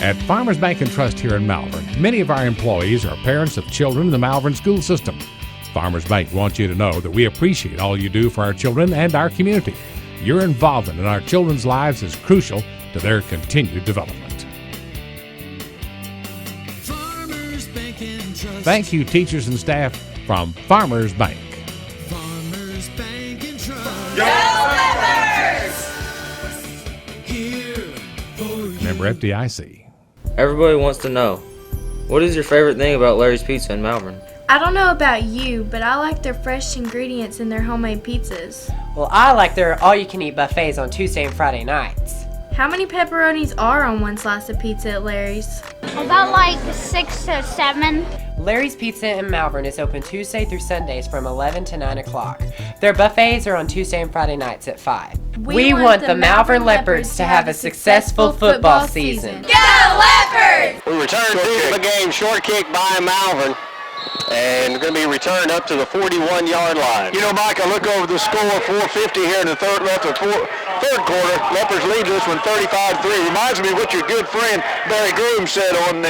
[SPEAKER 12] At Farmers Bank and Trust here in Malvern, many of our employees are parents of children in the Malvern school system. Farmers Bank wants you to know that we appreciate all you do for our children and our community. Your involvement in our children's lives is crucial to their continued development.
[SPEAKER 13] Farmers Bank and Trust.
[SPEAKER 12] Thank you, teachers and staff from Farmers Bank.
[SPEAKER 13] Farmers Bank and Trust.
[SPEAKER 7] Go Leopards!
[SPEAKER 13] Here for you.
[SPEAKER 12] Member FDIC.
[SPEAKER 15] Everybody wants to know, what is your favorite thing about Larry's Pizza in Malvern?
[SPEAKER 16] I don't know about you, but I like their fresh ingredients in their homemade pizzas.
[SPEAKER 17] Well, I like their all-you-can-eat buffets on Tuesday and Friday nights.
[SPEAKER 16] How many pepperonis are on one slice of pizza at Larry's?
[SPEAKER 18] About like 6 or 7.
[SPEAKER 17] Larry's Pizza in Malvern is open Tuesday through Sundays from 11 to 9 o'clock. Their buffets are on Tuesday and Friday nights at 5.
[SPEAKER 16] We want the Malvern Leopards to have a successful football season.
[SPEAKER 7] Go Leopards!
[SPEAKER 1] We return to the game, short kick by Malvern. And going to be returned up to the 41-yard line.
[SPEAKER 3] You know, Mike, I look over the score, 4:50 here in the third quarter. Leopards lead this one 35-3. Reminds me of what your good friend Barry Groom said on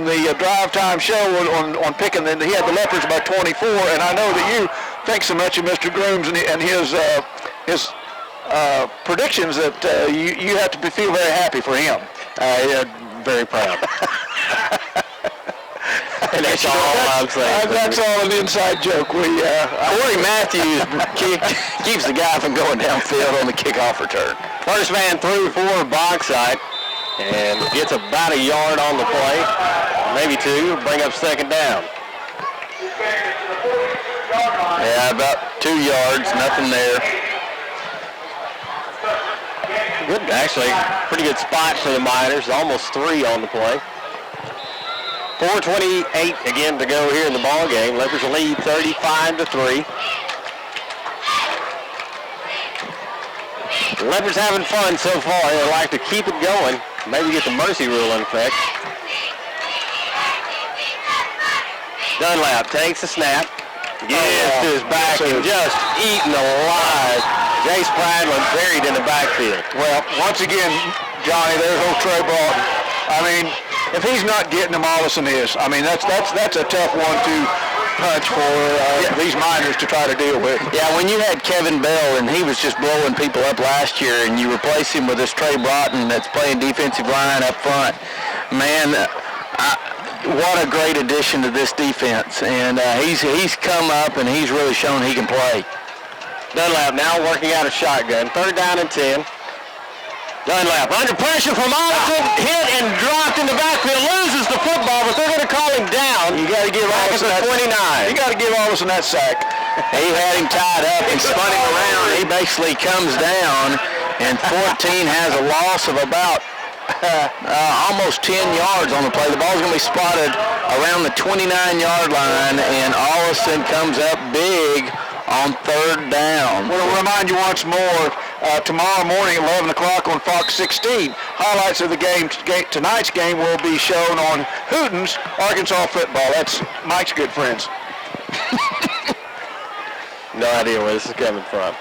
[SPEAKER 3] the drive time show on picking. He had the Leopards by 24, and I know that you think so much of Mr. Groom's and his predictions that you have to feel very happy for him.
[SPEAKER 1] Very proud. And that's all I'm saying.
[SPEAKER 3] That's all an inside joke.
[SPEAKER 2] Corey Matthews keeps the guy from going downfield on the kickoff return.
[SPEAKER 1] First man through for Bauxite and gets about a yard on the play, maybe 2, bring up second down.
[SPEAKER 2] Yeah, about 2 yards, nothing there.
[SPEAKER 1] Good, actually, pretty good spot for the Miners, almost 3 on the play. 4:28 again to go here in the ball game. Leopards lead 35-3. Leopards having fun so far. They like to keep it going. Maybe get the mercy rule in effect. Dunlap takes the snap. Gets to his back and just eaten alive. Jace Pradlin buried in the backfield.
[SPEAKER 3] Well, once again, Johnny, there's old Trey Broughton. I mean, if he's not getting them, Allison is. I mean, that's a tough one to punch for these Miners to try to deal with.
[SPEAKER 2] Yeah, when you had Kevin Bell and he was just blowing people up last year, and you replace him with this Trey Broughton that's playing defensive line up front, man, what a great addition to this defense. And he's come up and he's really shown he can play.
[SPEAKER 1] Dunlap now working out a shotgun. 3rd down and 10. Dunlap under pressure from Allison, hit and dropped in the backfield, loses the football, but they're going to call him down.
[SPEAKER 3] You got to give give Allison that
[SPEAKER 1] 29.
[SPEAKER 3] You got to give Allison that sack.
[SPEAKER 2] He had him tied up and spun him around. He basically comes down, and 14 has a loss of about almost 10 yards on the play. The ball's going to be spotted around the 29-yard line, and Allison comes up big on third down.
[SPEAKER 3] We'll remind you once more, tomorrow morning at 11 o'clock on Fox 16, highlights of the game, tonight's game will be shown on Hooten's Arkansas football. That's Mike's good friends.
[SPEAKER 1] No idea where this is coming from.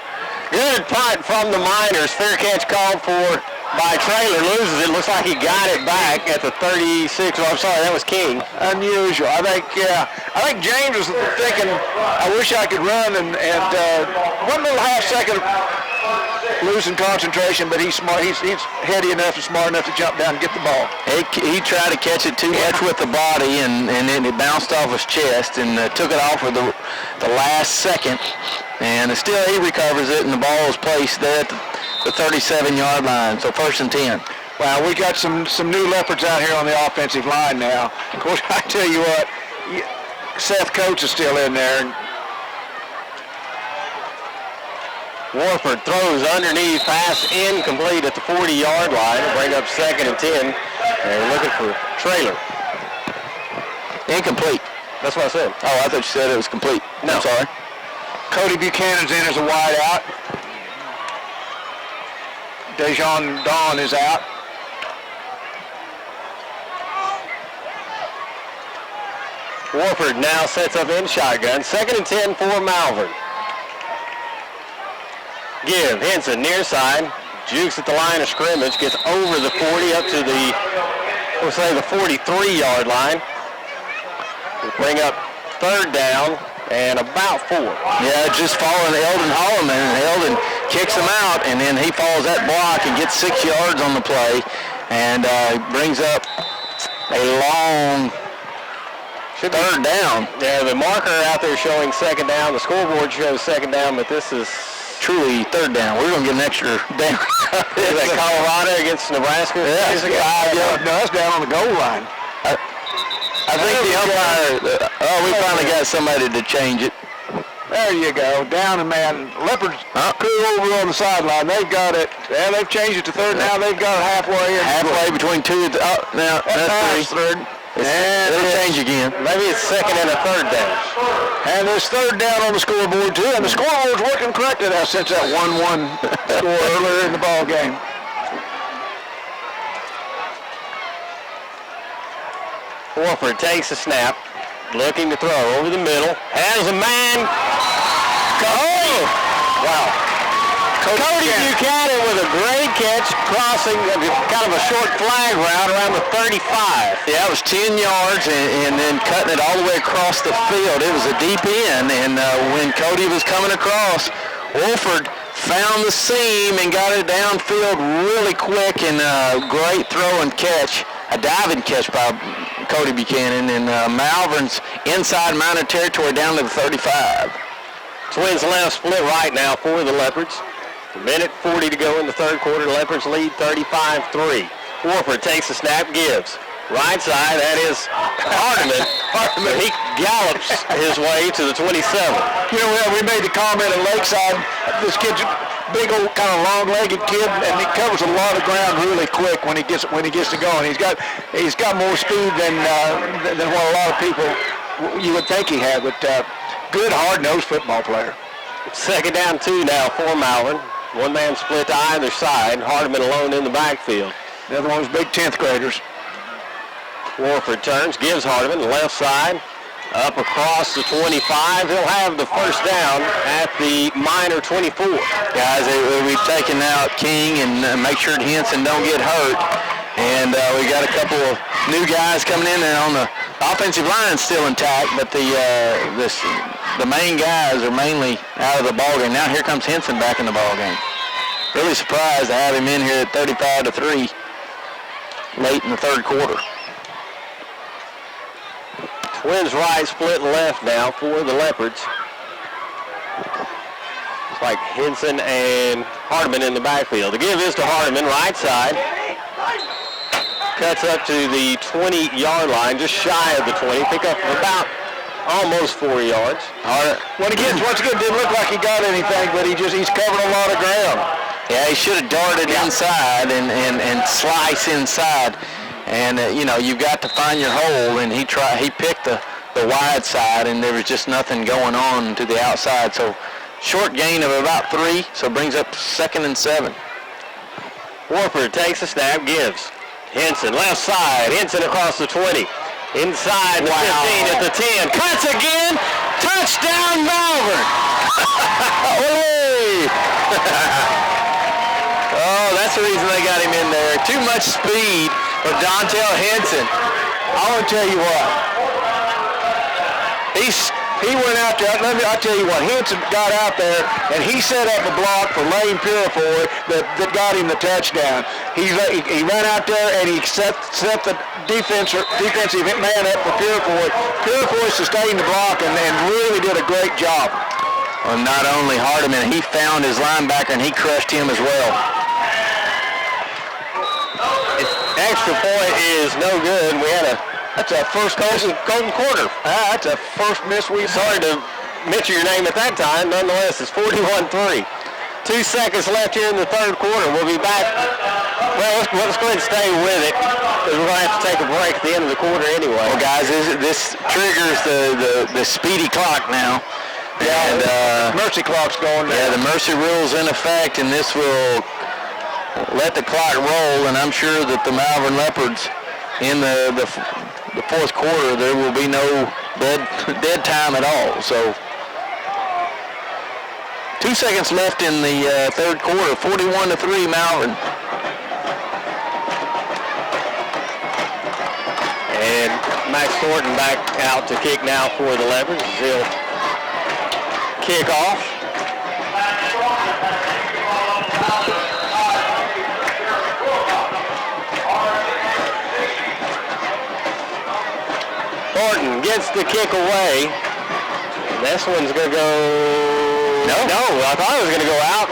[SPEAKER 1] Good punt from the Miners. Fair catch called for by Traylor. Loses it. Looks like he got it back at the 36. Oh, I'm sorry, that was King.
[SPEAKER 3] Unusual. I think James was thinking, I wish I could run, and one little half second losing concentration, but he's smart. He's heady enough and smart enough to jump down and get the ball.
[SPEAKER 2] He tried to catch it too much with the body, and then it bounced off his chest and took it off with the last second. And still he recovers it, and the ball is placed there at the 37-yard line. So 1st and 10.
[SPEAKER 3] Wow, we got some new Leopards out here on the offensive line now. Of course, I tell you what, Seth Coates is still in there.
[SPEAKER 1] Warford throws underneath, pass incomplete at the 40-yard line. Bring up 2nd and 10. And we're looking for Traylor.
[SPEAKER 2] Incomplete.
[SPEAKER 1] That's what I said.
[SPEAKER 2] Oh, I thought you said it was complete.
[SPEAKER 1] No.
[SPEAKER 2] I'm sorry.
[SPEAKER 3] Cody Buchanan's in as a wide out. Dejon Dawn is out.
[SPEAKER 1] Warford now sets up in shotgun. 2nd and 10 for Malvern. Give, Henson near side, jukes at the line of scrimmage, gets over the 40 up to the, we'll say the 43-yard line. We'll bring up 3rd down and about 4.
[SPEAKER 2] Yeah, just following Eldon Holloman, and Eldon kicks him out, and then he follows that block and gets 6 yards on the play, and brings up a long 3rd down.
[SPEAKER 1] Yeah, the marker out there showing 2nd down. The scoreboard shows 2nd down, but this is
[SPEAKER 2] truly 3rd down. We're going to get an extra down.
[SPEAKER 1] Is that Colorado against Nebraska?
[SPEAKER 2] Yeah,
[SPEAKER 3] no, that's down on the goal line.
[SPEAKER 2] I think the umpire, we finally got somebody to change it.
[SPEAKER 3] There you go. Down and man. Leopards crew over on the sideline. They've got it. Yeah, they've changed it to 3rd now. They've got it halfway.
[SPEAKER 2] Halfway between 2 and now that's 3rd. It'll change again.
[SPEAKER 1] Maybe it's 2nd and a 3rd down.
[SPEAKER 3] And there's 3rd down on the scoreboard too. And the scoreboard's working correctly now since that 1-1 score earlier in the ball game.
[SPEAKER 1] Warford takes a snap, looking to throw over the middle. Has a man. Oh! Wow. Cody Buchanan with a great catch, crossing kind of a short flag route around the 35.
[SPEAKER 2] Yeah, it was 10 yards and then cutting it all the way across the field. It was a deep end, and when Cody was coming across, Wolford found the seam and got it downfield really quick, and great throw and catch. A diving catch by Cody Buchanan, and Malvern's inside Miner territory down to the 35.
[SPEAKER 1] Twins left, split right now for the Leopards. A minute 40 to go in the 3rd quarter. Leopards lead 35-3. Warford takes the snap, gives. Right side, that is Hardiman. He gallops his way to the 27.
[SPEAKER 3] You know, we made the comment at Lakeside, this kid's a big old kind of long-legged kid, and he covers a lot of ground really quick when he gets to going. He's got more speed than what a lot of people you would think he had, but good hard-nosed football player.
[SPEAKER 1] 2nd down 2 now for Malvern. One man split to either side. Hardiman alone in the backfield.
[SPEAKER 3] The other one was big 10th graders.
[SPEAKER 1] Warford turns, gives Hardiman left side, up across the 25. He'll have the 1st down at the Miner 24.
[SPEAKER 2] Guys, we've taken out King and make sure that Henson don't get hurt. And we got a couple of new guys coming in, and on the offensive line still intact, but the main guys are mainly out of the ballgame. Now here comes Henson back in the ballgame. Really surprised to have him in here at 35-3 late in the 3rd quarter.
[SPEAKER 1] Twins right, split left now for the Leopards. It's like Henson and Hardiman in the backfield. The give is to Hardiman, right side. Cuts up to the 20-yard line, just shy of the 20. Pick up about almost 4 yards.
[SPEAKER 3] Once again, didn't look like he got anything, but he's covered a lot of ground.
[SPEAKER 2] Yeah, he should have darted inside and slice inside. And, you've got to find your hole, and he picked the wide side, and there was just nothing going on to the outside. So short gain of about 3, so brings up 2nd and 7.
[SPEAKER 1] Warford takes a snap, gives. Henson, left side. Henson across the 20. Inside the 15 at the 10. Cuts again. Touchdown, Malvern.
[SPEAKER 2] Oh, that's the reason they got him in there. Too much speed for Dontel Henson.
[SPEAKER 3] I want to tell you what. He went out there. I'll tell you what. Henson got out there and he set up a block for Lane Purifoy that got him the touchdown. He ran out there and he set the defensive man up for Purifoy. Purifoy sustained the block and really did a great job.
[SPEAKER 2] Well, not only Hardiman, he found his linebacker and he crushed him as well.
[SPEAKER 1] Extra point is no good. That's our first golden quarter.
[SPEAKER 3] That's a first miss we've
[SPEAKER 1] Sorry to mention your name at that time. Nonetheless, it's 41-3. 2 seconds left here in the third quarter. We'll be back. Well, let's go ahead and stay with it because we're going to have to take a break at the end of the quarter anyway.
[SPEAKER 2] Well, guys, this triggers the speedy clock now.
[SPEAKER 3] Yeah,
[SPEAKER 2] and
[SPEAKER 3] mercy clock's going down.
[SPEAKER 2] Yeah, the mercy rule's in effect, and this will let the clock roll, and I'm sure that the Malvern Leopards in the fourth quarter, there will be no dead time at all. So 2 seconds left in the third quarter, 41-3 Malvern.
[SPEAKER 1] And Max Thornton back out to kick now for the Leopards. He'll kick off. Thornton gets the kick away. This one's going to go... No, I thought it was going to go out.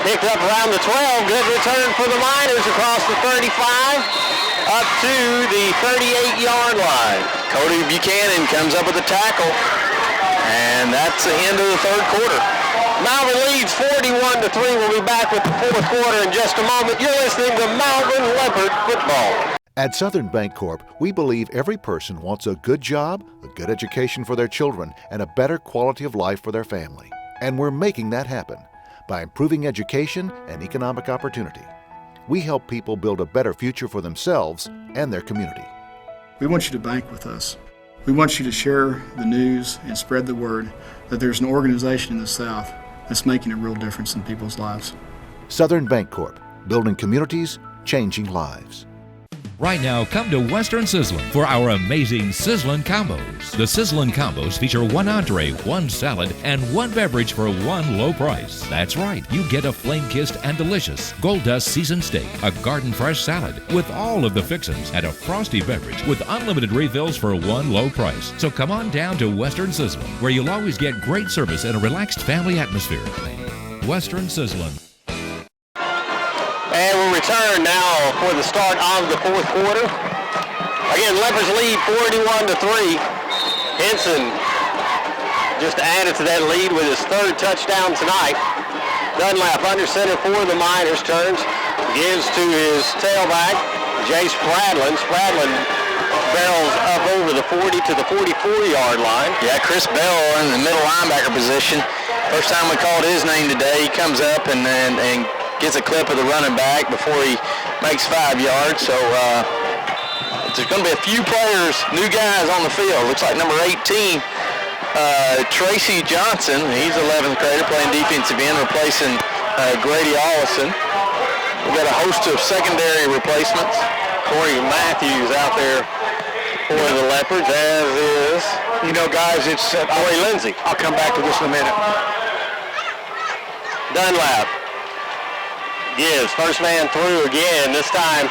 [SPEAKER 1] Picked up around the 12. Good return for the Miners across the 35 up to the 38-yard line.
[SPEAKER 2] Cody Buchanan comes up with a tackle, and that's the end of the third quarter.
[SPEAKER 1] Malvern leads 41-3. We'll be back with the fourth quarter in just a moment. You're listening to Malvern Leopard Football.
[SPEAKER 19] At Southern Bancorp, we believe every person wants a good job, a good education for their children, and a better quality of life for their family. And we're making that happen by improving education and economic opportunity. We help people build a better future for themselves and their community.
[SPEAKER 8] We want you to bank with us. We want you to share the news and spread the word that there's an organization in the South that's making a real difference in people's lives.
[SPEAKER 19] Southern Bancorp, building communities, changing lives.
[SPEAKER 11] Right now, come to Western Sizzlin' for our amazing Sizzlin' Combos. The Sizzlin' Combos feature 1 entree, 1 salad, and 1 beverage for 1 low price. That's right, you get a flame-kissed and delicious Gold Dust seasoned steak, a garden fresh salad with all of the fixins, and a frosty beverage with unlimited refills for 1 low price. So come on down to Western Sizzlin', where you'll always get great service and a relaxed family atmosphere. Western Sizzlin'.
[SPEAKER 1] And we'll return now for the start of the fourth quarter. Again, Leopards lead 41-3. Henson just added to that lead with his 3rd touchdown tonight. Dunlap under center for the Miners, turns, gives to his tailback, Jace Spradlin. Spradlin barrels up over the 40 to the 44-yard line.
[SPEAKER 2] Yeah, Chris Bell in the middle linebacker position. First time we called his name today. He comes up and gets a clip of the running back before he makes 5 yards. So there's going to be a few players, new guys on the field. Looks like number 18, Tracy Johnson. He's 11th grader playing defensive end, replacing Grady Allison. We've got a host of secondary replacements.
[SPEAKER 1] Corey Matthews out there for the Leopards, as is,
[SPEAKER 3] guys, it's
[SPEAKER 1] Corey Lindsay.
[SPEAKER 3] I'll come back to this in a minute.
[SPEAKER 1] Dunlap gives, first man through again. This time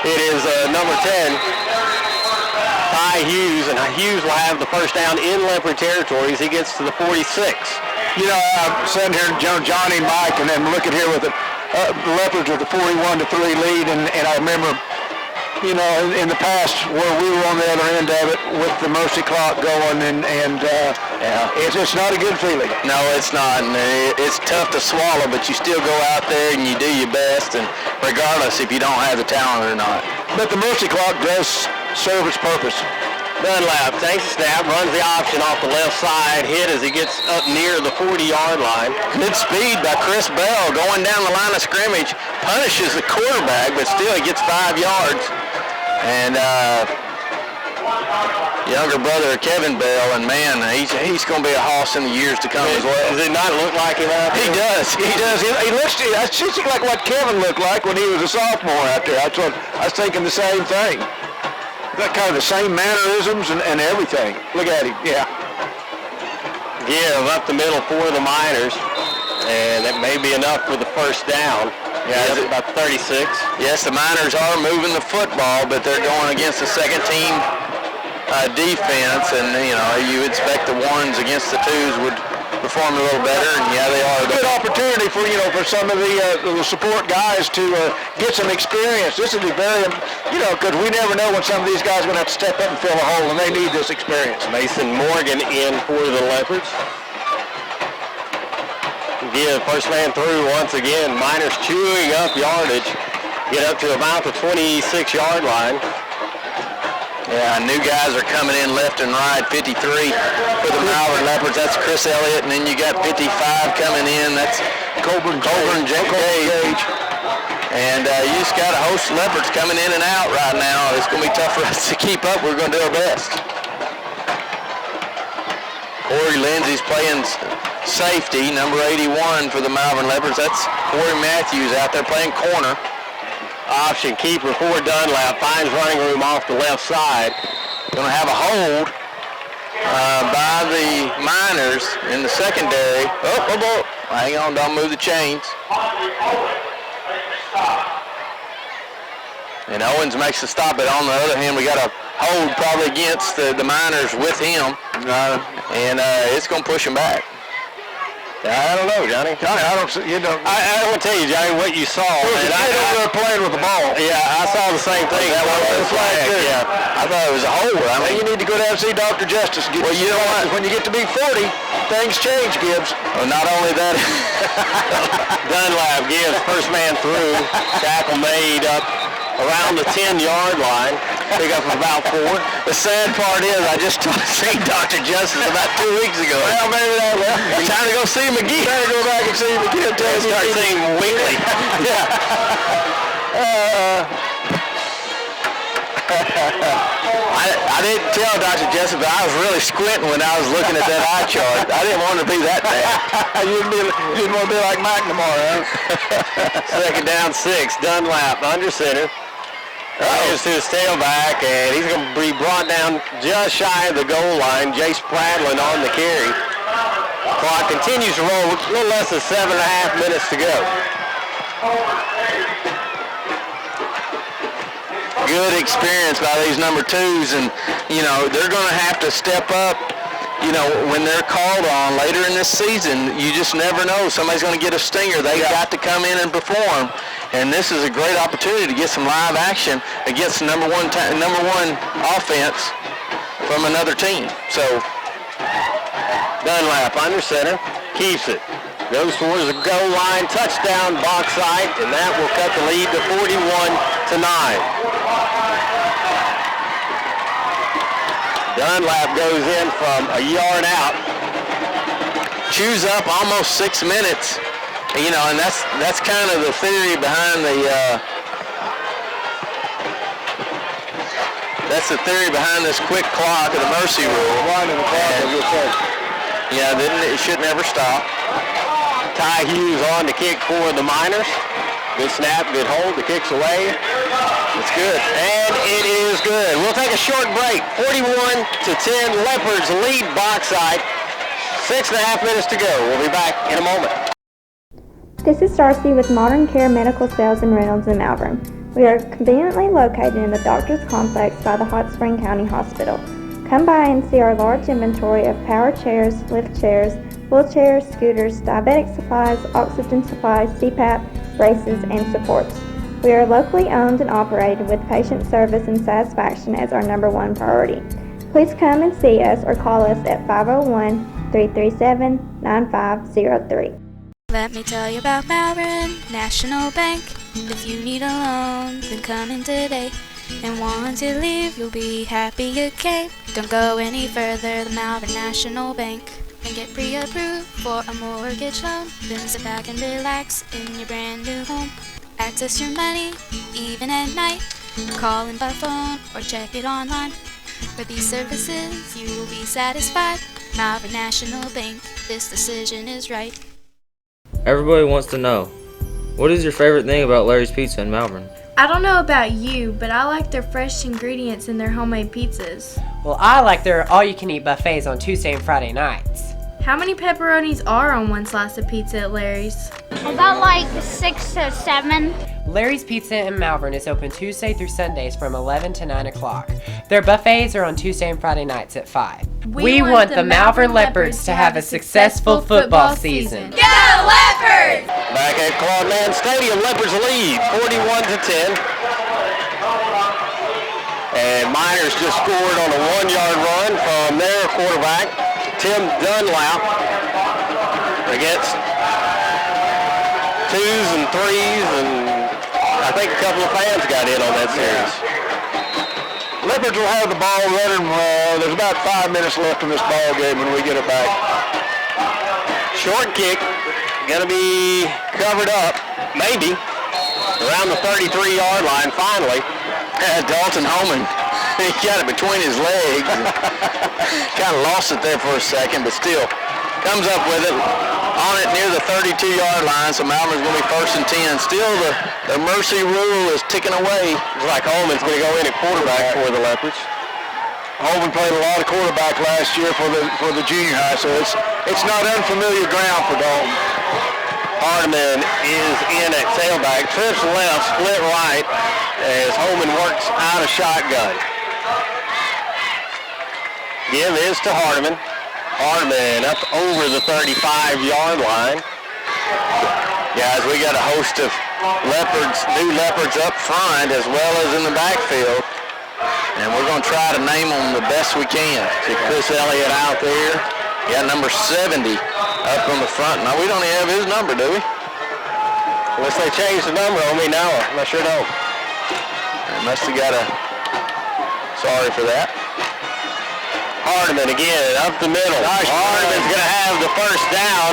[SPEAKER 1] it is number 10, Ty Hughes, and Hughes will have the first down in Leopard territory as he gets to the 46.
[SPEAKER 3] I'm sitting here, Johnny and Mike, and then looking here with the Leopards with the 41-3 lead, and I remember you know, in the past where we were on the other end of it with the mercy clock going, and it's not a good feeling.
[SPEAKER 2] No, it's not, and it's tough to swallow, but you still go out there and you do your best, and regardless if you don't have the talent or not.
[SPEAKER 3] But the mercy clock does serve its purpose.
[SPEAKER 1] Dunlap takes a snap, runs the option off the left side, hit as he gets up near the 40-yard line.
[SPEAKER 2] Good speed by Chris Bell going down the line of scrimmage, punishes the quarterback, but still he gets 5 yards. And younger brother of Kevin Bell, and man, he's going to be a hoss in the years to come as well.
[SPEAKER 1] Does it not look like him out there?
[SPEAKER 2] He does.
[SPEAKER 3] He does. He looks like what Kevin looked like when he was a sophomore out there. That's what I was thinking, the same thing. Got kind of the same mannerisms and everything. Look at him. Yeah.
[SPEAKER 1] Give up the middle for the Miners, and that may be enough for the first down. Yeah, about 36.
[SPEAKER 2] Yes, the Miners are moving the football, but they're going against the second team defense, and you know, you expect the ones against the twos would perform a little better, and yeah, they are.
[SPEAKER 3] Good opportunity for some of the support guys to get some experience. This would be very, because we never know when some of these guys are going to have to step up and fill a hole, and they need this experience.
[SPEAKER 1] Mason Morgan in for the Leopards. Give first man through once again. Miners chewing up yardage. Get up to about the 26-yard line.
[SPEAKER 2] Yeah, new guys are coming in left and right. 53 for the Malvern Leopards. That's Chris Elliott, and then you got 55 coming in. That's Colburn Gage. And you just got a host of Leopards coming in and out right now. It's going to be tough for us to keep up. We're going to do our best. Corey Lindsay's playing safety, number 81 for the Malvern Leopards. That's Corey Matthews out there playing corner.
[SPEAKER 1] Option keeper for Dunlap, finds running room off the left side.
[SPEAKER 2] Going to have a hold by the Miners in the secondary. Oh. Hang on, don't move the chains. And Owens makes the stop, but on the other hand, we got a hold probably against the Miners with him. And it's going to push him back.
[SPEAKER 1] I don't know, Johnny.
[SPEAKER 3] I don't
[SPEAKER 1] want to tell you, Johnny, what you saw.
[SPEAKER 3] They were playing with the ball.
[SPEAKER 1] Yeah, I saw the same thing.
[SPEAKER 3] That was the flag, too.
[SPEAKER 2] Yeah, I thought it was a hold. I mean,
[SPEAKER 3] you need to go down and see Dr. Justice.
[SPEAKER 2] Well, you know what?
[SPEAKER 3] When you get to be 40, things change, Gibbs.
[SPEAKER 2] Well, not only that.
[SPEAKER 1] Dunlap gives first man through. Tackle made up around the 10-yard line. Pick up about 4.
[SPEAKER 2] The sad part is I just seen Dr. Justice about 2 weeks ago.
[SPEAKER 3] Well, maybe that will.
[SPEAKER 2] It's time to go see him again.
[SPEAKER 3] Time to go back and see him again.
[SPEAKER 1] Start seeing him weekly.
[SPEAKER 3] Yeah.
[SPEAKER 2] I didn't tell Dr. Justice, but I was really squinting when I was looking at that eye chart. I didn't want to be that bad.
[SPEAKER 3] You didn't want to be like Mike tomorrow, huh?
[SPEAKER 1] Second down 6. Dunlap under center. Gives to his tailback, and he's going to be brought down just shy of the goal line. Jace Pradlin on the carry. Clock continues to roll. A little less than 7.5 minutes to go.
[SPEAKER 2] Good experience by these number 2s, and they're going to have to step up. When they're called on later in this season, you just never know. Somebody's going to get a stinger. They got to come in and perform. And this is a great opportunity to get some live action against the number one offense from another team. So
[SPEAKER 1] Dunlap under center, keeps it. Goes towards the goal line, touchdown Bauxite, and that will cut the lead to 41-9. Dunlap goes in from a yard out.
[SPEAKER 2] Chews up almost 6 minutes. And that's kind of the theory behind this quick clock of the mercy rule. It should never stop.
[SPEAKER 1] Ty Hughes on to kick for the Miners. Good snap, good hold. The kick's away. It's good. And it is good. We'll take a short break. 41-10. Leopards lead Bauxite. 6.5 minutes to go. We'll be back in a moment.
[SPEAKER 14] This is Darcy with Modern Care Medical Sales and Rentals in Malvern. We are conveniently located in the Doctors Complex by the Hot Spring County Hospital. Come by and see our large inventory of power chairs, lift chairs, wheelchairs, scooters, diabetic supplies, oxygen supplies, CPAP, braces, and supports. We are locally owned and operated with patient service and satisfaction as our #1 priority. Please come and see us or call us at 501-337-9503.
[SPEAKER 9] Let me tell you about Malvern National Bank. If you need a loan, then come in today. And once you leave, you'll be happy you came. Don't go any further than Malvern National Bank. And get pre-approved for a mortgage loan. Then sit back and relax in your brand new home. Access your money, even at night. Call in by phone or check it online. For these services, you will be satisfied. Malvern National Bank, this decision is right.
[SPEAKER 15] Everybody wants to know, what is your favorite thing about Larry's Pizza in Malvern?
[SPEAKER 16] I don't know about you, but I like their fresh ingredients in their homemade pizzas.
[SPEAKER 17] Well, I like their all-you-can-eat buffets on Tuesday and Friday nights.
[SPEAKER 16] How many pepperonis are on one slice of pizza at Larry's?
[SPEAKER 18] About like 6 to 7.
[SPEAKER 17] Larry's Pizza in Malvern is open Tuesday through Sundays from 11 to 9 o'clock. Their buffets are on Tuesday and Friday nights at 5. We want the Malvern Leopards to have a successful football season.
[SPEAKER 7] Go Leopards!
[SPEAKER 1] Back at Claude Stadium, Leopards lead 41-10. And Miners just scored on a 1-yard run from their quarterback, Tim Dunlap, against 2s and 3s, and I think a couple of fans got in on that series.
[SPEAKER 3] Leopards will have the ball running. There's about 5 minutes left in this ball game when we get it back.
[SPEAKER 1] Short kick, going to be covered up, maybe, around the 33-yard line finally.
[SPEAKER 2] Dalton Holman, he got it between his legs. Kind of lost it there for a second, but still comes up with it on it near the 32-yard line, so Malvern's going to be 1st and 10. Still, the mercy rule is ticking away.
[SPEAKER 1] Looks like Holman's going to go in at quarterback for the Leopards.
[SPEAKER 3] Holman played a lot of quarterback last year for the junior high, so it's not unfamiliar ground for Dalton.
[SPEAKER 1] Hardeman is in at tailback, trips left, split right, as Holman works out a shotgun. Give is to Hardeman. Hardeman up over the 35-yard line. Guys, we got a host of new Leopards up front as well as in the backfield. And we're going to try to name them the best we can. See Chris Elliott out there. Got number 70 up on the front. Now, we don't even have his number, do we? Unless they changed the number on me, no. I sure don't.
[SPEAKER 2] They must have got a... Sorry for that.
[SPEAKER 1] Hardeman again, up the middle. Hardeman's going to have the first down.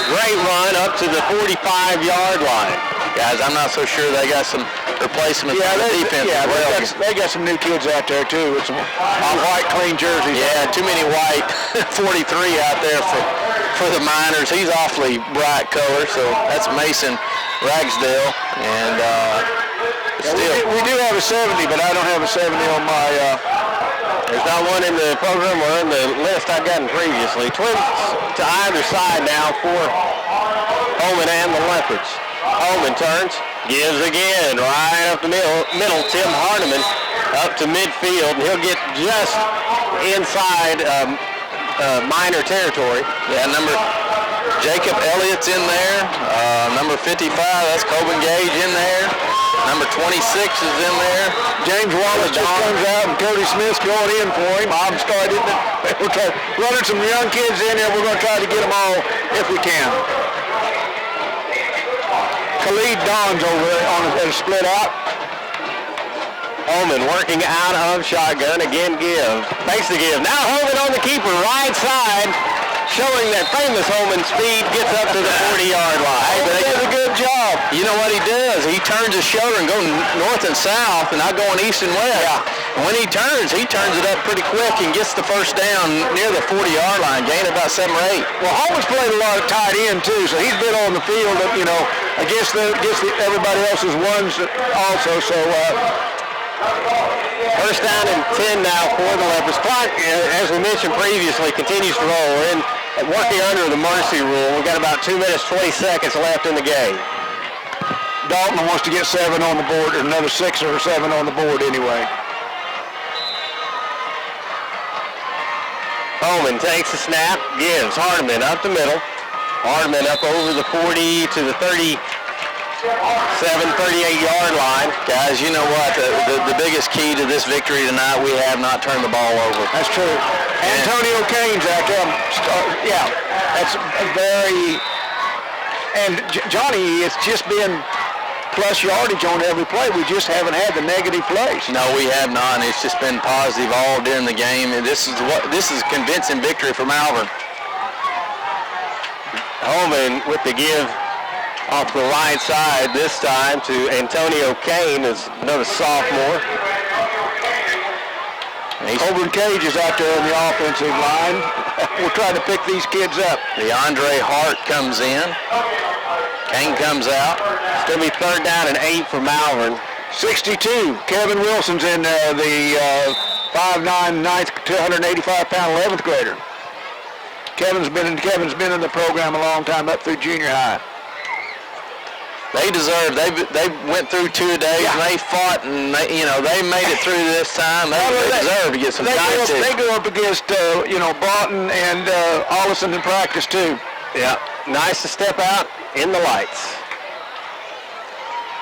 [SPEAKER 1] Great run up to the 45-yard line.
[SPEAKER 2] Guys, I'm not so sure they got some replacement for the defense.
[SPEAKER 3] Yeah, they got some new kids out there, too, with some white, clean jerseys.
[SPEAKER 2] Yeah, too many white. 43 out there for the Miners. He's awfully bright color, so that's Mason Ragsdale. And still.
[SPEAKER 3] We do have a 70, but I don't have a 70 on my...
[SPEAKER 1] There's not one in the program or in the list I've gotten previously. Twins to either side now for Holman and the Leopards. Holman turns, gives again, right up the middle. Tim Hardeman up to midfield, and he'll get just inside Miner territory.
[SPEAKER 2] Yeah, Jacob Elliott's in there. Number 55, that's Coben Gage in there. Number 26 is in there.
[SPEAKER 3] James Wallace just comes out, and Cody Smith's going in for him. I'm starting running some young kids in there. We're going to try to get them all if we can. Khalid Don's over there at a split out.
[SPEAKER 1] Holman working out of shotgun. Again, Fakes the give. Now Holman on the keeper, right side, showing that famous Holman speed, gets up to the 40-yard line.
[SPEAKER 2] Hey, but he does a good job. You know what he does? He turns his shoulder and goes north and south, and not going east and west. Yeah. And when he turns it up pretty quick and gets the first down near the 40-yard line, gain about 7 or 8.
[SPEAKER 3] Well, Holman's played a lot of tight end, too, so he's been on the field, against everybody else's ones also, so...
[SPEAKER 1] First down and 10 now for the Leopards. Clock, as we mentioned previously, continues to roll. We're working under the mercy rule. We've got about 2 minutes, 20 seconds left in the game.
[SPEAKER 3] Dalton wants to get 7 on the board, or another 6 or 7 on the board anyway.
[SPEAKER 1] Holman takes the snap, gives Hardeman up the middle. Hardeman up over the 40 to the 738-yard line.
[SPEAKER 2] Guys, you know what? The biggest key to this victory tonight, we have not turned the ball over.
[SPEAKER 3] That's true. Antonio Kane's out there. Yeah, that's a very... And Johnny, it's just been plus yardage on every play. We just haven't had the negative plays.
[SPEAKER 2] No, we have not. And it's just been positive all during the game. And this is a convincing victory for Malvern.
[SPEAKER 1] Holman with the give off the right side this time to Antonio Kane, is another sophomore.
[SPEAKER 3] Colburn Cage is out there on the offensive line. We're trying to pick these kids up.
[SPEAKER 2] DeAndre Hart comes in. Kane comes out.
[SPEAKER 1] It's going to be 3rd down and 8 for Malvern.
[SPEAKER 3] 62. Kevin Wilson's in the 5'9", 285-pound 11th grader. Kevin's been in the program a long time, up through junior high.
[SPEAKER 2] They deserve. They went through 2 days. And they fought, and they made it through this time. They deserve to get some time.
[SPEAKER 3] They go up against Broughton and Ollison in practice too.
[SPEAKER 1] Yeah, nice to step out in the lights.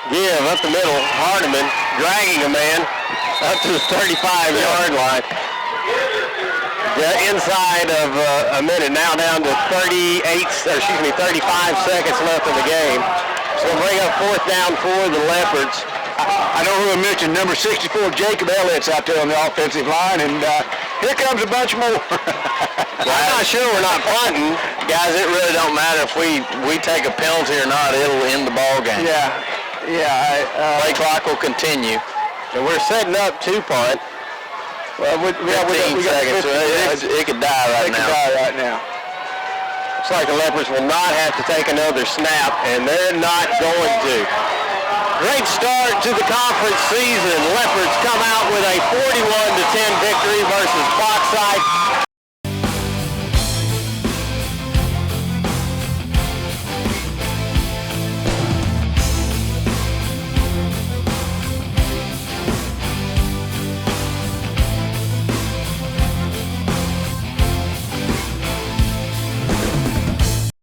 [SPEAKER 1] Give up the middle. Hardiman dragging a man up to the 35-yard line. Inside of a minute, now down to 35 seconds left in the game. So bring up 4th down for the Leopards.
[SPEAKER 3] I know who I mentioned, number 64, Jacob Elliott's out there on the offensive line, and here comes a bunch more.
[SPEAKER 1] I'm not sure we're not punting.
[SPEAKER 2] Guys, it really don't matter if we take a penalty or not. It'll end the ball game.
[SPEAKER 3] Yeah.
[SPEAKER 2] Play clock will continue.
[SPEAKER 1] And we're setting up to punt.
[SPEAKER 3] Well, we
[SPEAKER 2] 15 seconds. It could die right now.
[SPEAKER 3] It could die right now.
[SPEAKER 1] Looks like the Leopards will not have to take another snap, and they're not going to. Great start to the conference season. Leopards come out with a 41-10 victory versus Bauxite.